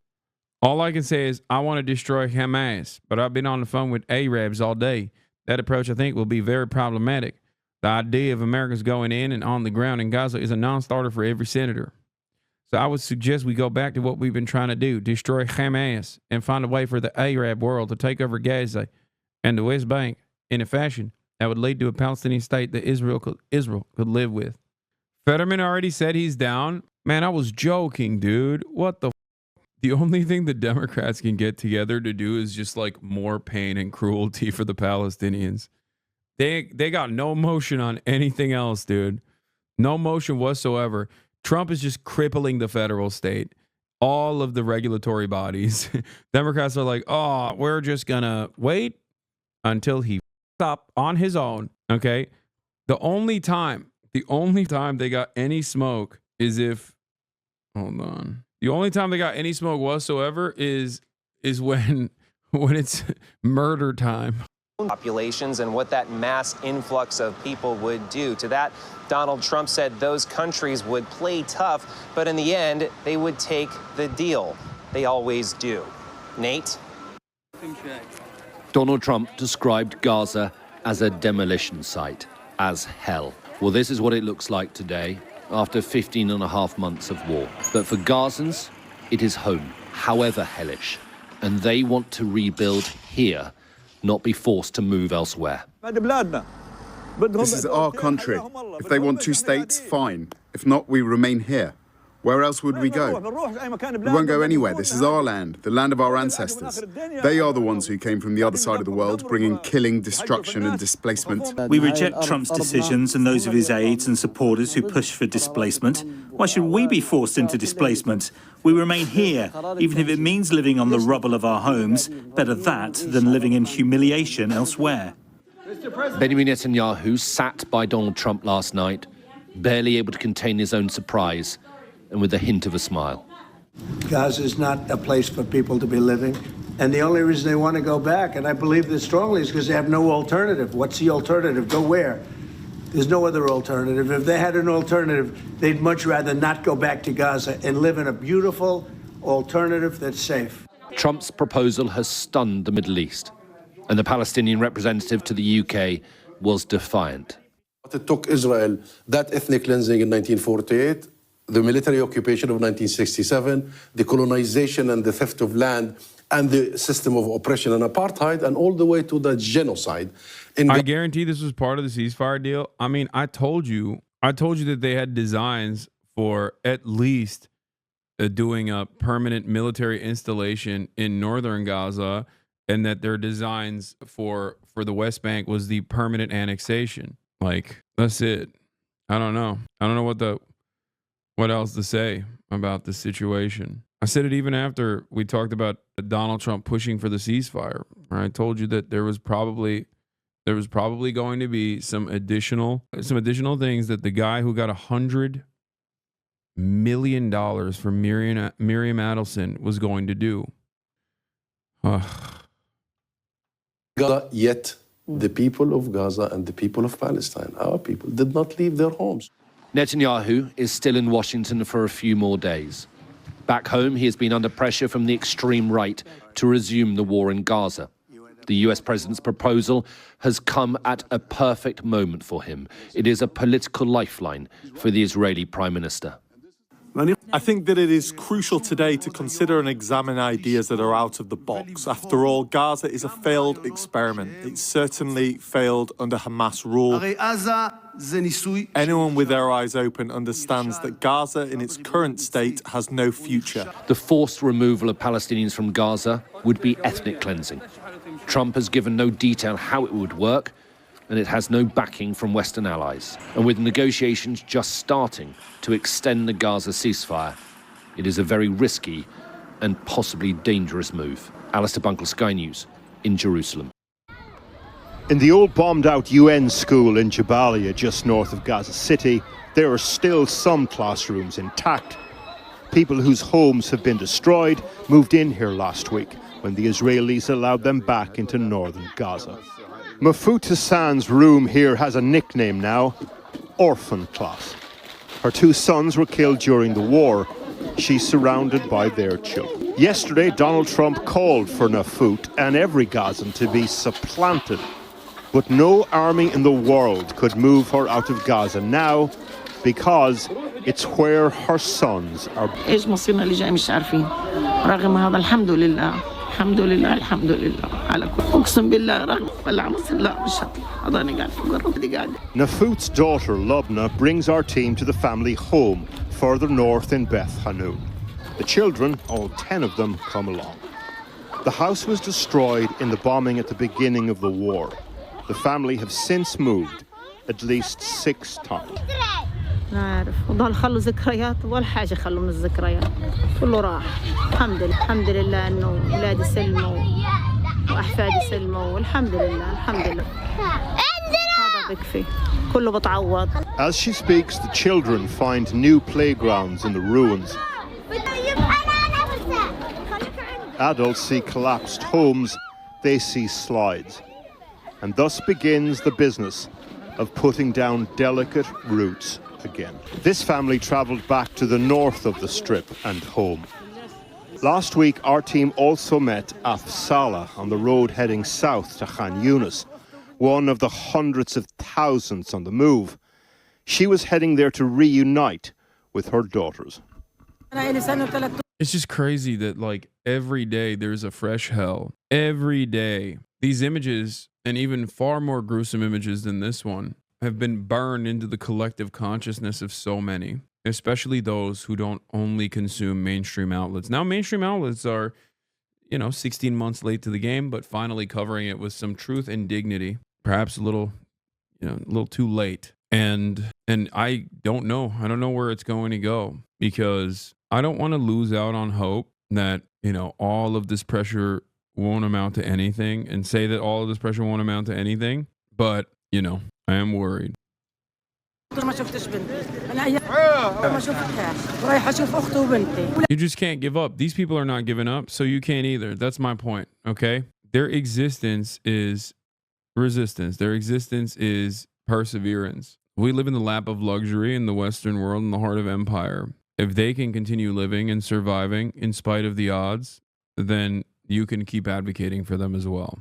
All I can say is I want to destroy Hamas, but I've been on the phone with Arabs all day. That approach, I think, will be very problematic. The idea of Americans going in and on the ground in Gaza is a non-starter for every senator. So I would suggest we go back to what we've been trying to do, destroy Hamas and find a way for the Arab world to take over Gaza and the West Bank in a fashion that would lead to a Palestinian state that Israel could live with. Fetterman already said he's down. Man, I was joking, dude. What the The only thing the Democrats can get together to do is just like more pain and cruelty for the Palestinians. They got no motion on anything else, dude. No motion whatsoever. Trump is just crippling the federal state, all of the regulatory bodies. Democrats are like, oh, we're just gonna wait until he up on his own. Okay. The only time they got any smoke is if, hold on. The only time they got any smoke whatsoever is when it's murder time. Populations and what that mass influx of people would do. To that, Donald Trump said those countries would play tough, but in the end, they would take the deal. They always do. Nate? Donald Trump described Gaza as a demolition site, as hell. Well, this is what it looks like today, after 15 and a half months of war. But for Gazans, it is home, however hellish. And they want to rebuild here, not be forced to move elsewhere. This is our country. If they want two states, fine. If not, we remain here. Where else would we go? We won't go anywhere. This is our land, the land of our ancestors. They are the ones who came from the other side of the world, bringing killing, destruction and displacement. We reject Trump's decisions and those of his aides and supporters who push for displacement. Why should we be forced into displacement? We remain here, even if it means living on the rubble of our homes. Better that than living in humiliation elsewhere. Benjamin Netanyahu sat by Donald Trump last night, barely able to contain his own surprise, and with a hint of a smile. Gaza is not a place for people to be living. And the only reason they want to go back, and I believe this strongly, is because they have no alternative. What's the alternative? Go where? There's no other alternative. If they had an alternative, they'd much rather not go back to Gaza and live in a beautiful alternative that's safe. Trump's proposal has stunned the Middle East, and the Palestinian representative to the UK was defiant. It took Israel that ethnic cleansing in 1948, the military occupation of 1967, the colonization and the theft of land, and the system of oppression and apartheid, and all the way to the genocide. I guarantee this was part of the ceasefire deal. I mean, I told you that they had designs for at least doing a permanent military installation in northern Gaza, and that their designs for the West Bank was the permanent annexation. Like, that's it. I don't know. I don't know what else to say about the situation. I said it even after we talked about Donald Trump pushing for the ceasefire. I told you that there was probably going to be some additional things that the guy who got $100 million from Miriam Adelson was going to do. Yet the people of Gaza and the people of Palestine, our people, did not leave their homes. Netanyahu is still in Washington for a few more days. Back home, he has been under pressure from the extreme right to resume the war in Gaza. The US president's proposal has come at a perfect moment for him. It is a political lifeline for the Israeli prime minister. I think that it is crucial today to consider and examine ideas that are out of the box. After all, Gaza is a failed experiment. It certainly failed under Hamas rule. Anyone with their eyes open understands that Gaza in its current state has no future. The forced removal of Palestinians from Gaza would be ethnic cleansing. Trump has given no detail how it would work, and it has no backing from Western allies. And with negotiations just starting to extend the Gaza ceasefire, it is a very risky and possibly dangerous move. Alistair Bunkle, Sky News, in Jerusalem. In the old bombed-out UN school in Jabalia, just north of Gaza City, there are still some classrooms intact. People whose homes have been destroyed moved in here last week when the Israelis allowed them back into northern Gaza. Mahfoud Hassan's room here has a nickname now, Orphan Class. Her two sons were killed during the war. She's surrounded by their children. Yesterday, Donald Trump called for Mahfoud and every Gazan to be supplanted. But no army in the world could move her out of Gaza now because it's where her sons are. ايش مصيرنا اللي جاي مش عارفين. رغم هذا الحمد لله الحمد لله الحمد لله على كل اقسم بالله رغم ولا مصير لا مش هضاني قاعد فوق الرب قاعد. Nafut's daughter Lubna brings our team to the family home further north in Beth Hanun. The children, all 10 of them, come along. The house was destroyed in the bombing at the beginning of the war. The family have since moved at least 6 times. ما أعرف وضل خلوا ذكريات ولا حاجة خلوا من الذكريات كله راح الحمد لله إنه أولادي سلموا وأحفادي سلموا والحمد لله الحمد لله هذا بكفي كله بتعوض. As she speaks, the children find new playgrounds in the ruins. Adults see collapsed homes, they see slides. And thus begins the business of putting down delicate roots again. This family travelled back to the north of the Strip and home. Last week, our team also met Afsala on the road heading south to Khan Yunis, one of the hundreds of thousands on the move. She was heading there to reunite with her daughters. It's just crazy that like every day there's a fresh hell. Every day. These images, and even far more gruesome images than this one, have been burned into the collective consciousness of so many, especially those who don't only consume mainstream outlets. Now, mainstream outlets are, 16 months late to the game, but finally covering it with some truth and dignity. Perhaps a little too late. And I don't know. I don't know where it's going to go, because I don't want to lose out on hope that, all of this pressure won't amount to anything, and say that all of this pressure won't amount to anything. But, I am worried. You just can't give up. These people are not giving up, so you can't either. That's my point, okay? Their existence is resistance. Their existence is perseverance. We live in the lap of luxury in the Western world, in the heart of empire. If they can continue living and surviving in spite of the odds, then you can keep advocating for them as well.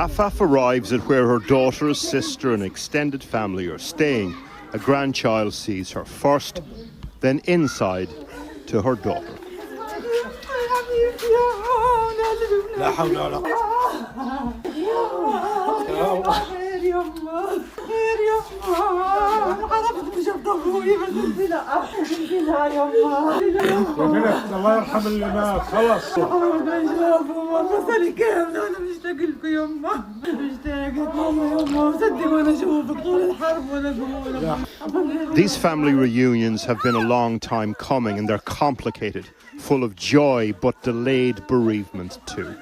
Afaf arrives at where her daughter, sister and extended family are staying. A grandchild sees her first, then inside to her daughter. These family reunions have been a long time coming, and they're complicated, full of joy but delayed bereavement too.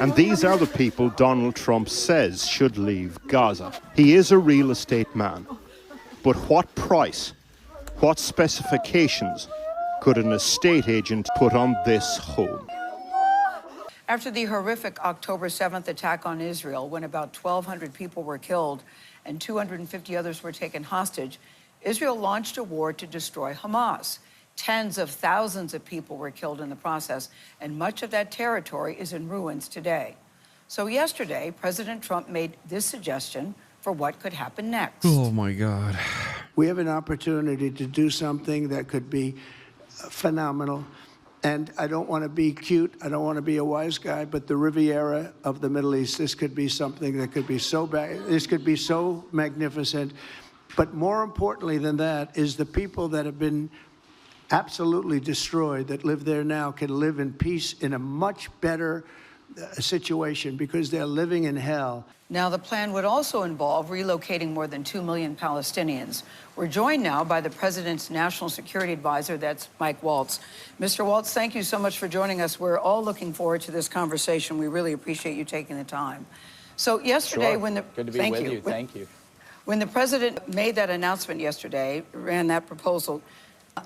And these are the people Donald Trump says should leave Gaza. He is a real estate man. But what price, what specifications could an estate agent put on this home? After the horrific October 7th attack on Israel, when about 1,200 people were killed and 250 others were taken hostage, Israel launched a war to destroy Hamas. Tens of thousands of people were killed in the process, and much of that territory is in ruins today. So yesterday, President Trump made this suggestion for what could happen next. Oh, my God. We have an opportunity to do something that could be phenomenal. And I don't want to be cute. I don't want to be a wise guy, but the Riviera of the Middle East, this could be something that could be so bad. This could be so magnificent. But more importantly than that is the people that have been absolutely destroyed that live there now can live in peace in a much better situation, because they're living in hell. Now, the plan would also involve relocating more than 2 million Palestinians. We're joined now by the president's national security advisor, that's Mike Waltz. Mr. Waltz, thank you so much for joining us. We're all looking forward to this conversation. We really appreciate you taking the time. So yesterday, when the good to be with you. Thank you. When the president made that announcement yesterday, ran that proposal,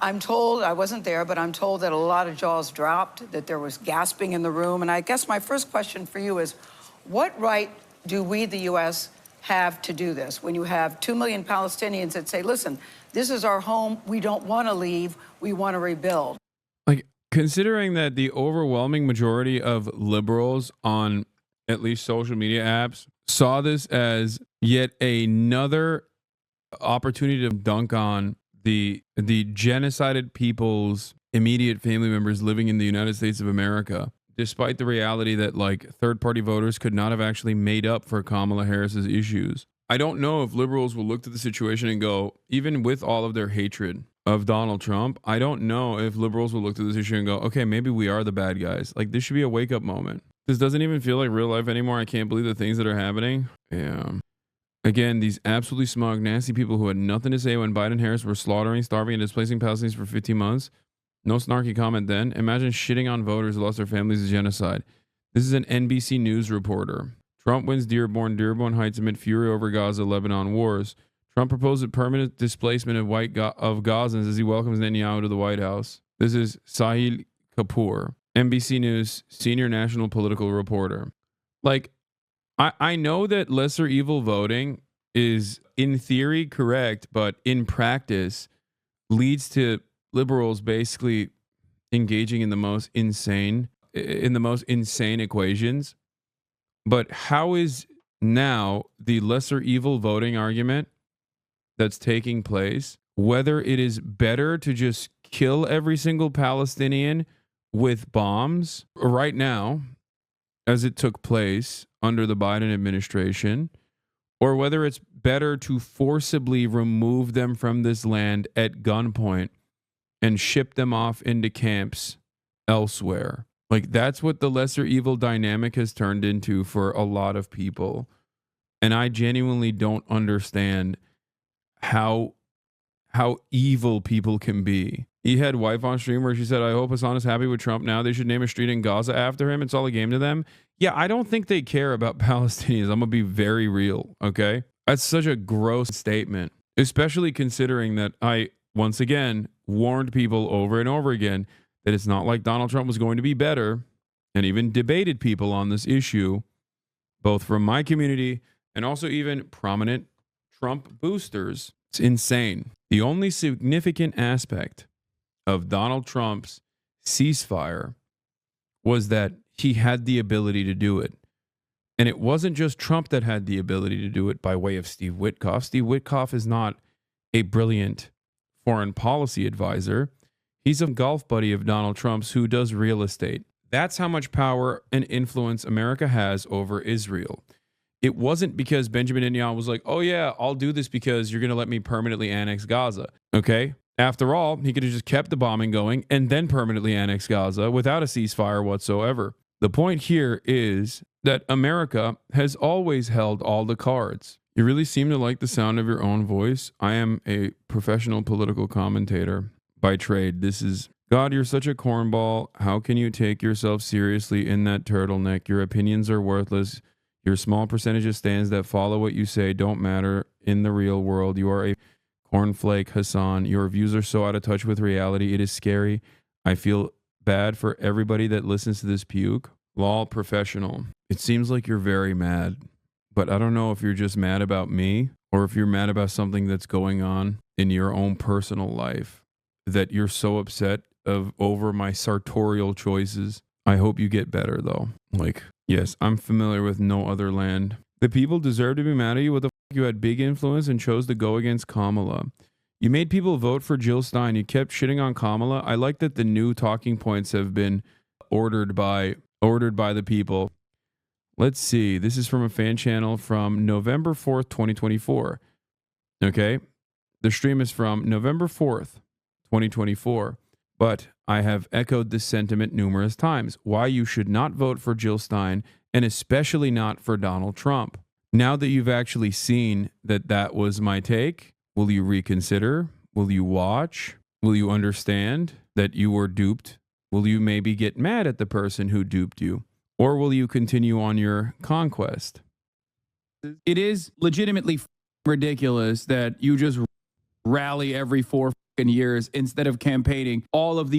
I'm told, I wasn't there, but I'm told that a lot of jaws dropped, that there was gasping in the room. And I guess my first question for you is, what right do we, the U.S., have to do this when you have 2 million Palestinians that say, listen, This is our home. We don't want to leave. We want to rebuild. Like, considering that the overwhelming majority of liberals on at least social media apps saw this as yet another opportunity to dunk on the genocided people's immediate family members living in the United States of America, despite the reality that like third-party voters could not have actually made up for Kamala Harris's issues. I don't know if liberals will look at the situation and go, even with all of their hatred of Donald Trump, I don't know if liberals will look at this issue and go, okay, maybe we are the bad guys. Like, this should be a wake-up moment. This doesn't even feel like real life anymore. I can't believe the things that are happening. Yeah. Again, these absolutely smug, nasty people who had nothing to say when Biden and Harris were slaughtering, starving, and displacing Palestinians for 15 months. No snarky comment then. Imagine shitting on voters who lost their families to genocide. This is an NBC News reporter. Trump wins Dearborn Heights amid fury over Gaza, Lebanon wars. Trump proposes permanent displacement of Gazans as he welcomes Netanyahu to the White House. This is Sahil Kapoor, NBC News senior national political reporter. Like, I know that lesser evil voting is in theory correct, but in practice leads to liberals basically engaging in the most insane equations. But how is now the lesser evil voting argument that's taking place, whether it is better to just kill every single Palestinian with bombs right now, as it took place under the Biden administration, or whether it's better to forcibly remove them from this land at gunpoint and ship them off into camps elsewhere. Like, that's what the lesser evil dynamic has turned into for a lot of people. And I genuinely don't understand how evil people can be. He had wife on stream where she said, I hope Hasan is happy with Trump now. They should name a street in Gaza after him. It's all a game to them. Yeah, I don't think they care about Palestinians. I'm going to be very real, okay? That's such a gross statement, especially considering that I, once again, warned people over and over again that it's not like Donald Trump was going to be better, and even debated people on this issue, both from my community and also even prominent Trump boosters. It's insane. The only significant aspect of Donald Trump's ceasefire was that he had the ability to do it. And it wasn't just Trump that had the ability to do it by way of Steve Witkoff. Steve Witkoff is not a brilliant foreign policy advisor. He's a golf buddy of Donald Trump's who does real estate. That's how much power and influence America has over Israel. It wasn't because Benjamin Netanyahu was like, oh yeah, I'll do this because you're going to let me permanently annex Gaza. Okay? After all, he could have just kept the bombing going and then permanently annexed Gaza without a ceasefire whatsoever. The point here is that America has always held all the cards. You really seem to like the sound of your own voice. I am a professional political commentator by trade. This is, God, you're such a cornball. How can you take yourself seriously in that turtleneck? Your opinions are worthless. Your small percentage of stands that follow what you say don't matter in the real world. You are a cornflake, Hasan. Your views are so out of touch with reality. It is scary. I feel bad for everybody that listens to this puke. Lol, professional. It seems like you're very mad, but I don't know if you're just mad about me or if you're mad about something that's going on in your own personal life that you're so upset over my sartorial choices. I hope you get better though. Like, yes, I'm familiar with no other land. The people deserve to be mad at you. What the fuck? You had big influence and chose to go against Kamala. You made people vote for Jill Stein. You kept shitting on Kamala. I like that the new talking points have been ordered by the people. Let's see. This is from a fan channel from November 4th, 2024. Okay. The stream is from November 4th, 2024. But I have echoed this sentiment numerous times. Why you should not vote for Jill Stein, and especially not for Donald Trump. Now that you've actually seen that that was my take, will you reconsider? Will you watch? Will you understand that you were duped? Will you maybe get mad at the person who duped you? Or will you continue on your conquest? It is legitimately ridiculous that you just rally every 4 years instead of campaigning all of the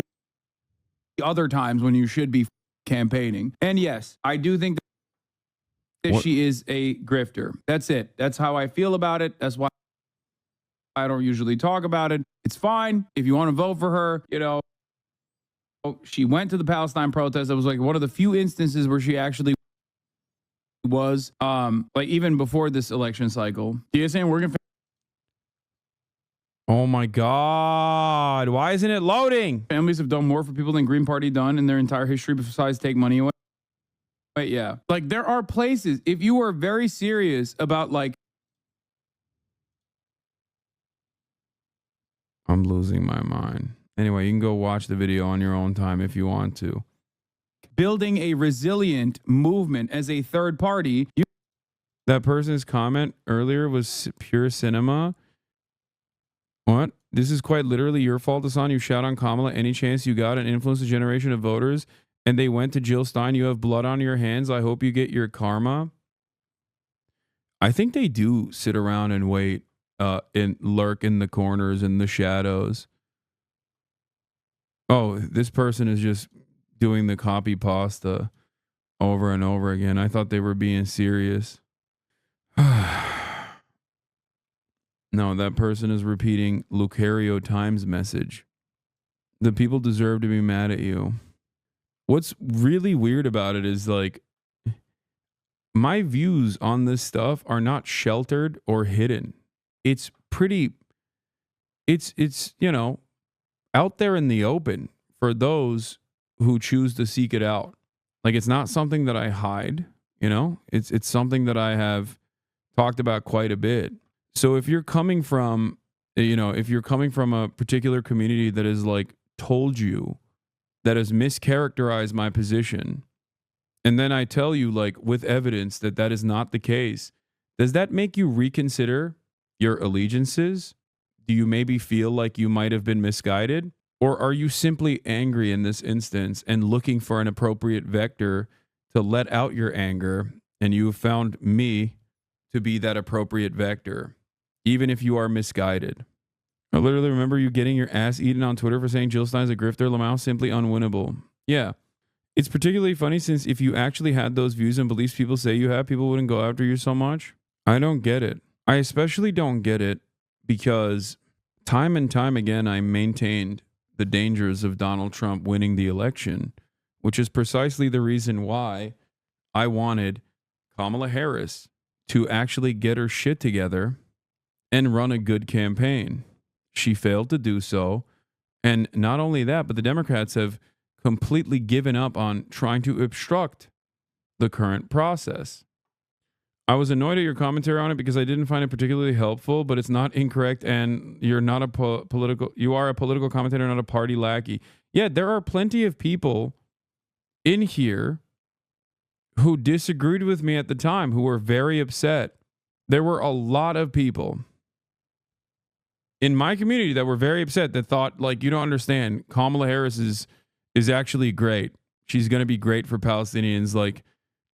other times when you should be campaigning. And yes, I do think that she is a grifter. That's it. That's how I feel about it. That's why I don't usually talk about it. It's fine if you want to vote for her. You know, she went to the Palestine protest. It was like one of the few instances where she actually was, like even before this election cycle. You saying we're gonna? Oh my God! Why isn't it loading? Families have done more for people than Green Party done in their entire history besides take money away. But yeah, like there are places, if you are very serious about like, I'm losing my mind. Anyway, you can go watch the video on your own time if you want to. Building a resilient movement as a third party. That person's comment earlier was pure cinema. What? This is quite literally your fault, Hasan. You shout on Kamala any chance you got and influence a generation of voters, and they went to Jill Stein. You have blood on your hands. I hope you get your karma. I think they do sit around and wait and lurk in the corners and the shadows. Oh, this person is just doing the copy pasta over and over again. I thought they were being serious. No, that person is repeating Lucario Times message. The people deserve to be mad at you. What's really weird about it is like my views on this stuff are not sheltered or hidden. It's pretty, it's you know, out there in the open for those who choose to seek it out. Like it's not something that I hide, you know, it's something that I have talked about quite a bit. So if you're coming from, you know, if you're coming from a particular community that has like told you, that has mischaracterized my position, and then I tell you like with evidence that that is not the case, does that make you reconsider your allegiances? Do you maybe feel like you might have been misguided? Or are you simply angry in this instance and looking for an appropriate vector to let out your anger, and you have found me to be that appropriate vector, even if you are misguided? I literally remember you getting your ass eaten on Twitter for saying Jill Stein's a grifter, Lamau simply unwinnable. Yeah. It's particularly funny since if you actually had those views and beliefs people say you have, people wouldn't go after you so much. I don't get it. I especially don't get it because time and time again, I maintained the dangers of Donald Trump winning the election, which is precisely the reason why I wanted Kamala Harris to actually get her shit together and run a good campaign. She failed to do so. And not only that, but the Democrats have completely given up on trying to obstruct the current process. I was annoyed at your commentary on it because I didn't find it particularly helpful, but it's not incorrect, and you're not a you are a political commentator, not a party lackey. Yeah, there are plenty of people in here who disagreed with me at the time, who were very upset. There were a lot of people in my community that were very upset, that thought, like, you don't understand, Kamala Harris is actually great. She's going to be great for Palestinians. Like,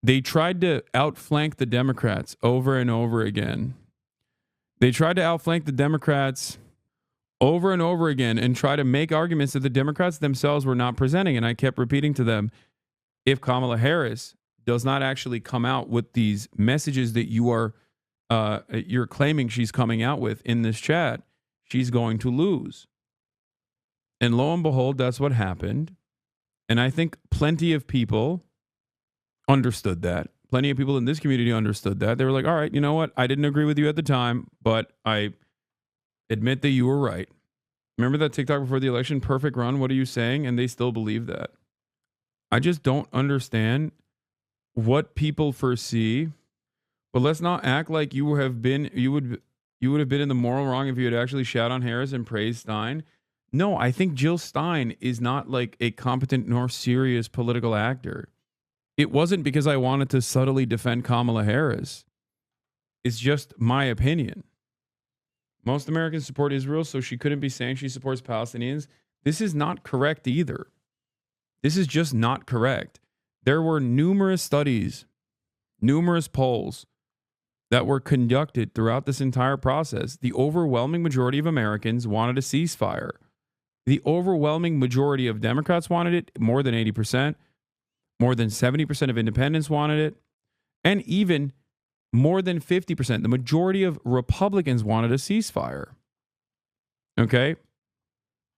they tried to outflank the Democrats over and over again. They tried to outflank the Democrats over and over again and try to make arguments that the Democrats themselves were not presenting. And I kept repeating to them, if Kamala Harris does not actually come out with these messages that you're claiming she's coming out with in this chat, she's going to lose. And lo and behold, that's what happened. And I think plenty of people understood that. Plenty of people in this community understood that. They were like, all right, you know what? I didn't agree with you at the time, but I admit that you were right. Remember that TikTok before the election? Perfect run. What are you saying? And they still believe that. I just don't understand what people foresee. But let's not act like you would have been in the moral wrong if you had actually shout on Harris and praised Stein. No, I think Jill Stein is not like a competent nor serious political actor. It wasn't because I wanted to subtly defend Kamala Harris. It's just my opinion. Most Americans support Israel, so she couldn't be saying she supports Palestinians. This is not correct either. This is just not correct. There were numerous studies, numerous polls that were conducted throughout this entire process. The overwhelming majority of Americans wanted a ceasefire. The overwhelming majority of Democrats wanted it, more than 80%. More than 70% of independents wanted it. And even more than 50%, the majority of Republicans wanted a ceasefire. Okay?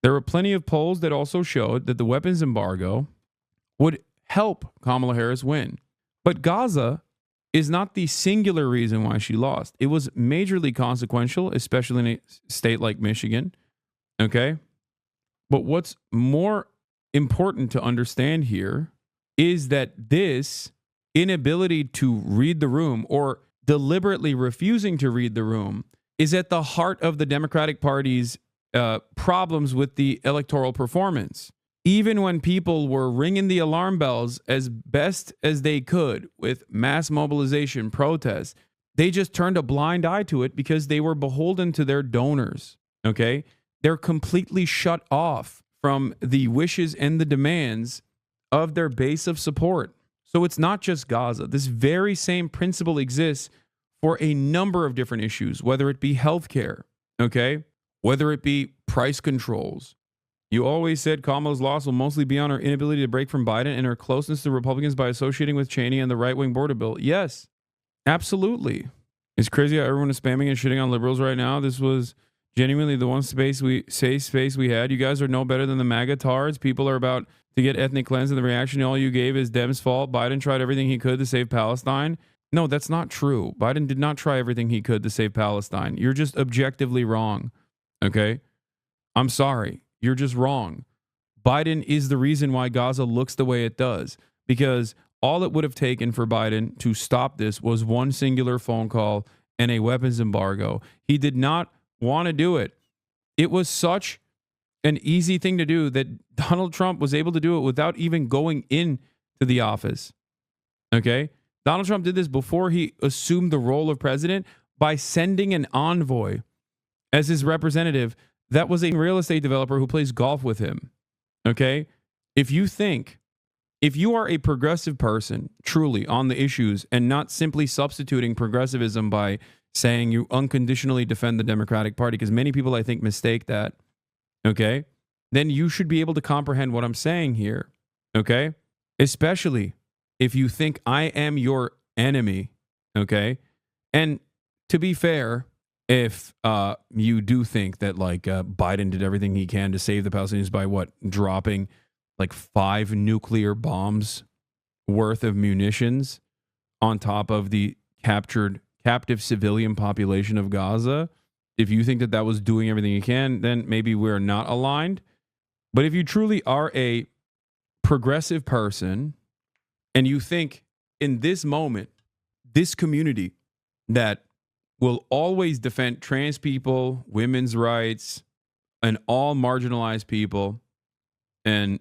There were plenty of polls that also showed that the weapons embargo would help Kamala Harris win. But Gaza is not the singular reason why she lost. It was majorly consequential, especially in a state like Michigan. Okay? But what's more important to understand here is that this inability to read the room, or deliberately refusing to read the room, is at the heart of the Democratic Party's problems with the electoral performance. Even when people were ringing the alarm bells as best as they could with mass mobilization protests, they just turned a blind eye to it because they were beholden to their donors. Okay? They're completely shut off from the wishes and the demands of their base of support. So it's not just Gaza. This very same principle exists for a number of different issues, whether it be healthcare, okay? Whether it be price controls. You always said Kamala's loss will mostly be on her inability to break from Biden and her closeness to Republicans by associating with Cheney and the right-wing border bill. Yes, absolutely. It's crazy how everyone is spamming and shitting on liberals right now. This was genuinely the one space we had. You guys are no better than the MAGA tards. People are about to get ethnic cleanse, and the reaction all you gave is Dem's fault. Biden tried everything he could to save Palestine. No, that's not true. Biden did not try everything he could to save Palestine. You're just objectively wrong. Okay? I'm sorry. You're just wrong. Biden is the reason why Gaza looks the way it does, because all it would have taken for Biden to stop this was one singular phone call and a weapons embargo. He did not want to do it. It was such an easy thing to do that Donald Trump was able to do it without even going into the office. Okay? Donald Trump did this before he assumed the role of president by sending an envoy as his representative that was a real estate developer who plays golf with him. Okay? If you are a progressive person truly on the issues and not simply substituting progressivism by saying you unconditionally defend the Democratic Party, because many people, I think, mistake that, okay, then you should be able to comprehend what I'm saying here, okay? Especially if you think I am your enemy, okay? And to be fair, if you do think that, like, Biden did everything he can to save the Palestinians by dropping like 5 nuclear bombs worth of munitions on top of the captive civilian population of Gaza, if you think that that was doing everything you can, then maybe we're not aligned. But if you truly are a progressive person and you think in this moment, this community that will always defend trans people, women's rights, and all marginalized people, and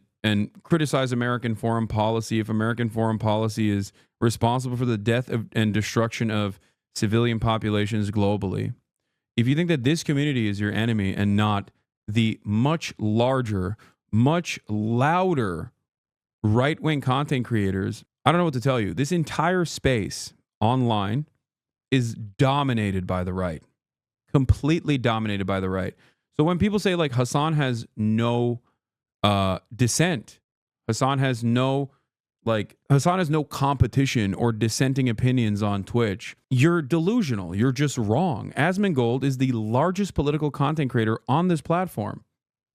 criticize American foreign policy if American foreign policy is responsible for the death and destruction of civilian populations globally. If you think that this community is your enemy and not the much larger, much louder right-wing content creators, I don't know what to tell you. This entire space online is dominated by the right, completely dominated by the right. So when people say like Hasan has no dissent, Hasan has no competition or dissenting opinions on Twitch, you're delusional. You're just wrong. Asmongold is the largest political content creator on this platform.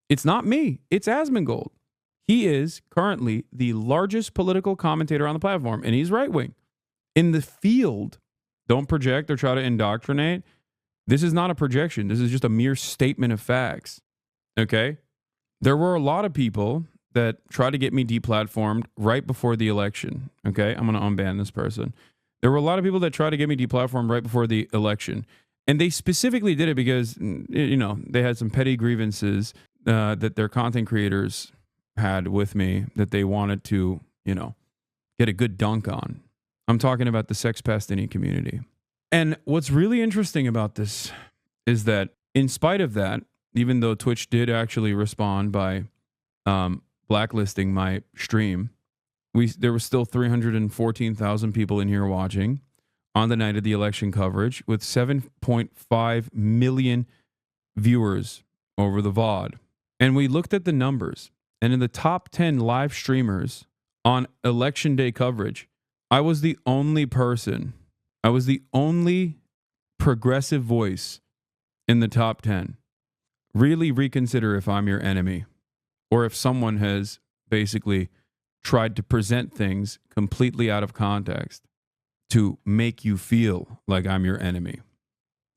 It's not me. It's Asmongold. He is currently the largest political commentator on the platform, and he's right-wing. In the field, don't project or try to indoctrinate. This is not a projection. This is just a mere statement of facts. Okay? There were a lot of people that tried to get me deplatformed right before the election. Okay? I'm going to unban this person. There were a lot of people that tried to get me deplatformed right before the election. And they specifically did it because, you know, they had some petty grievances that their content creators had with me that they wanted to, you know, get a good dunk on. I'm talking about the sex pastini community. And what's really interesting about this is that in spite of that, even though Twitch did actually respond by blacklisting my stream, there was still 314,000 people in here watching on the night of the election coverage with 7.5 million viewers over the VOD. And we looked at the numbers, and in the top 10 live streamers on election day coverage, I was the only person, I was the only progressive voice in the top 10. really reconsider if I'm your enemy, or if someone has basically tried to present things completely out of context to make you feel like I'm your enemy.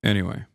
Anyway.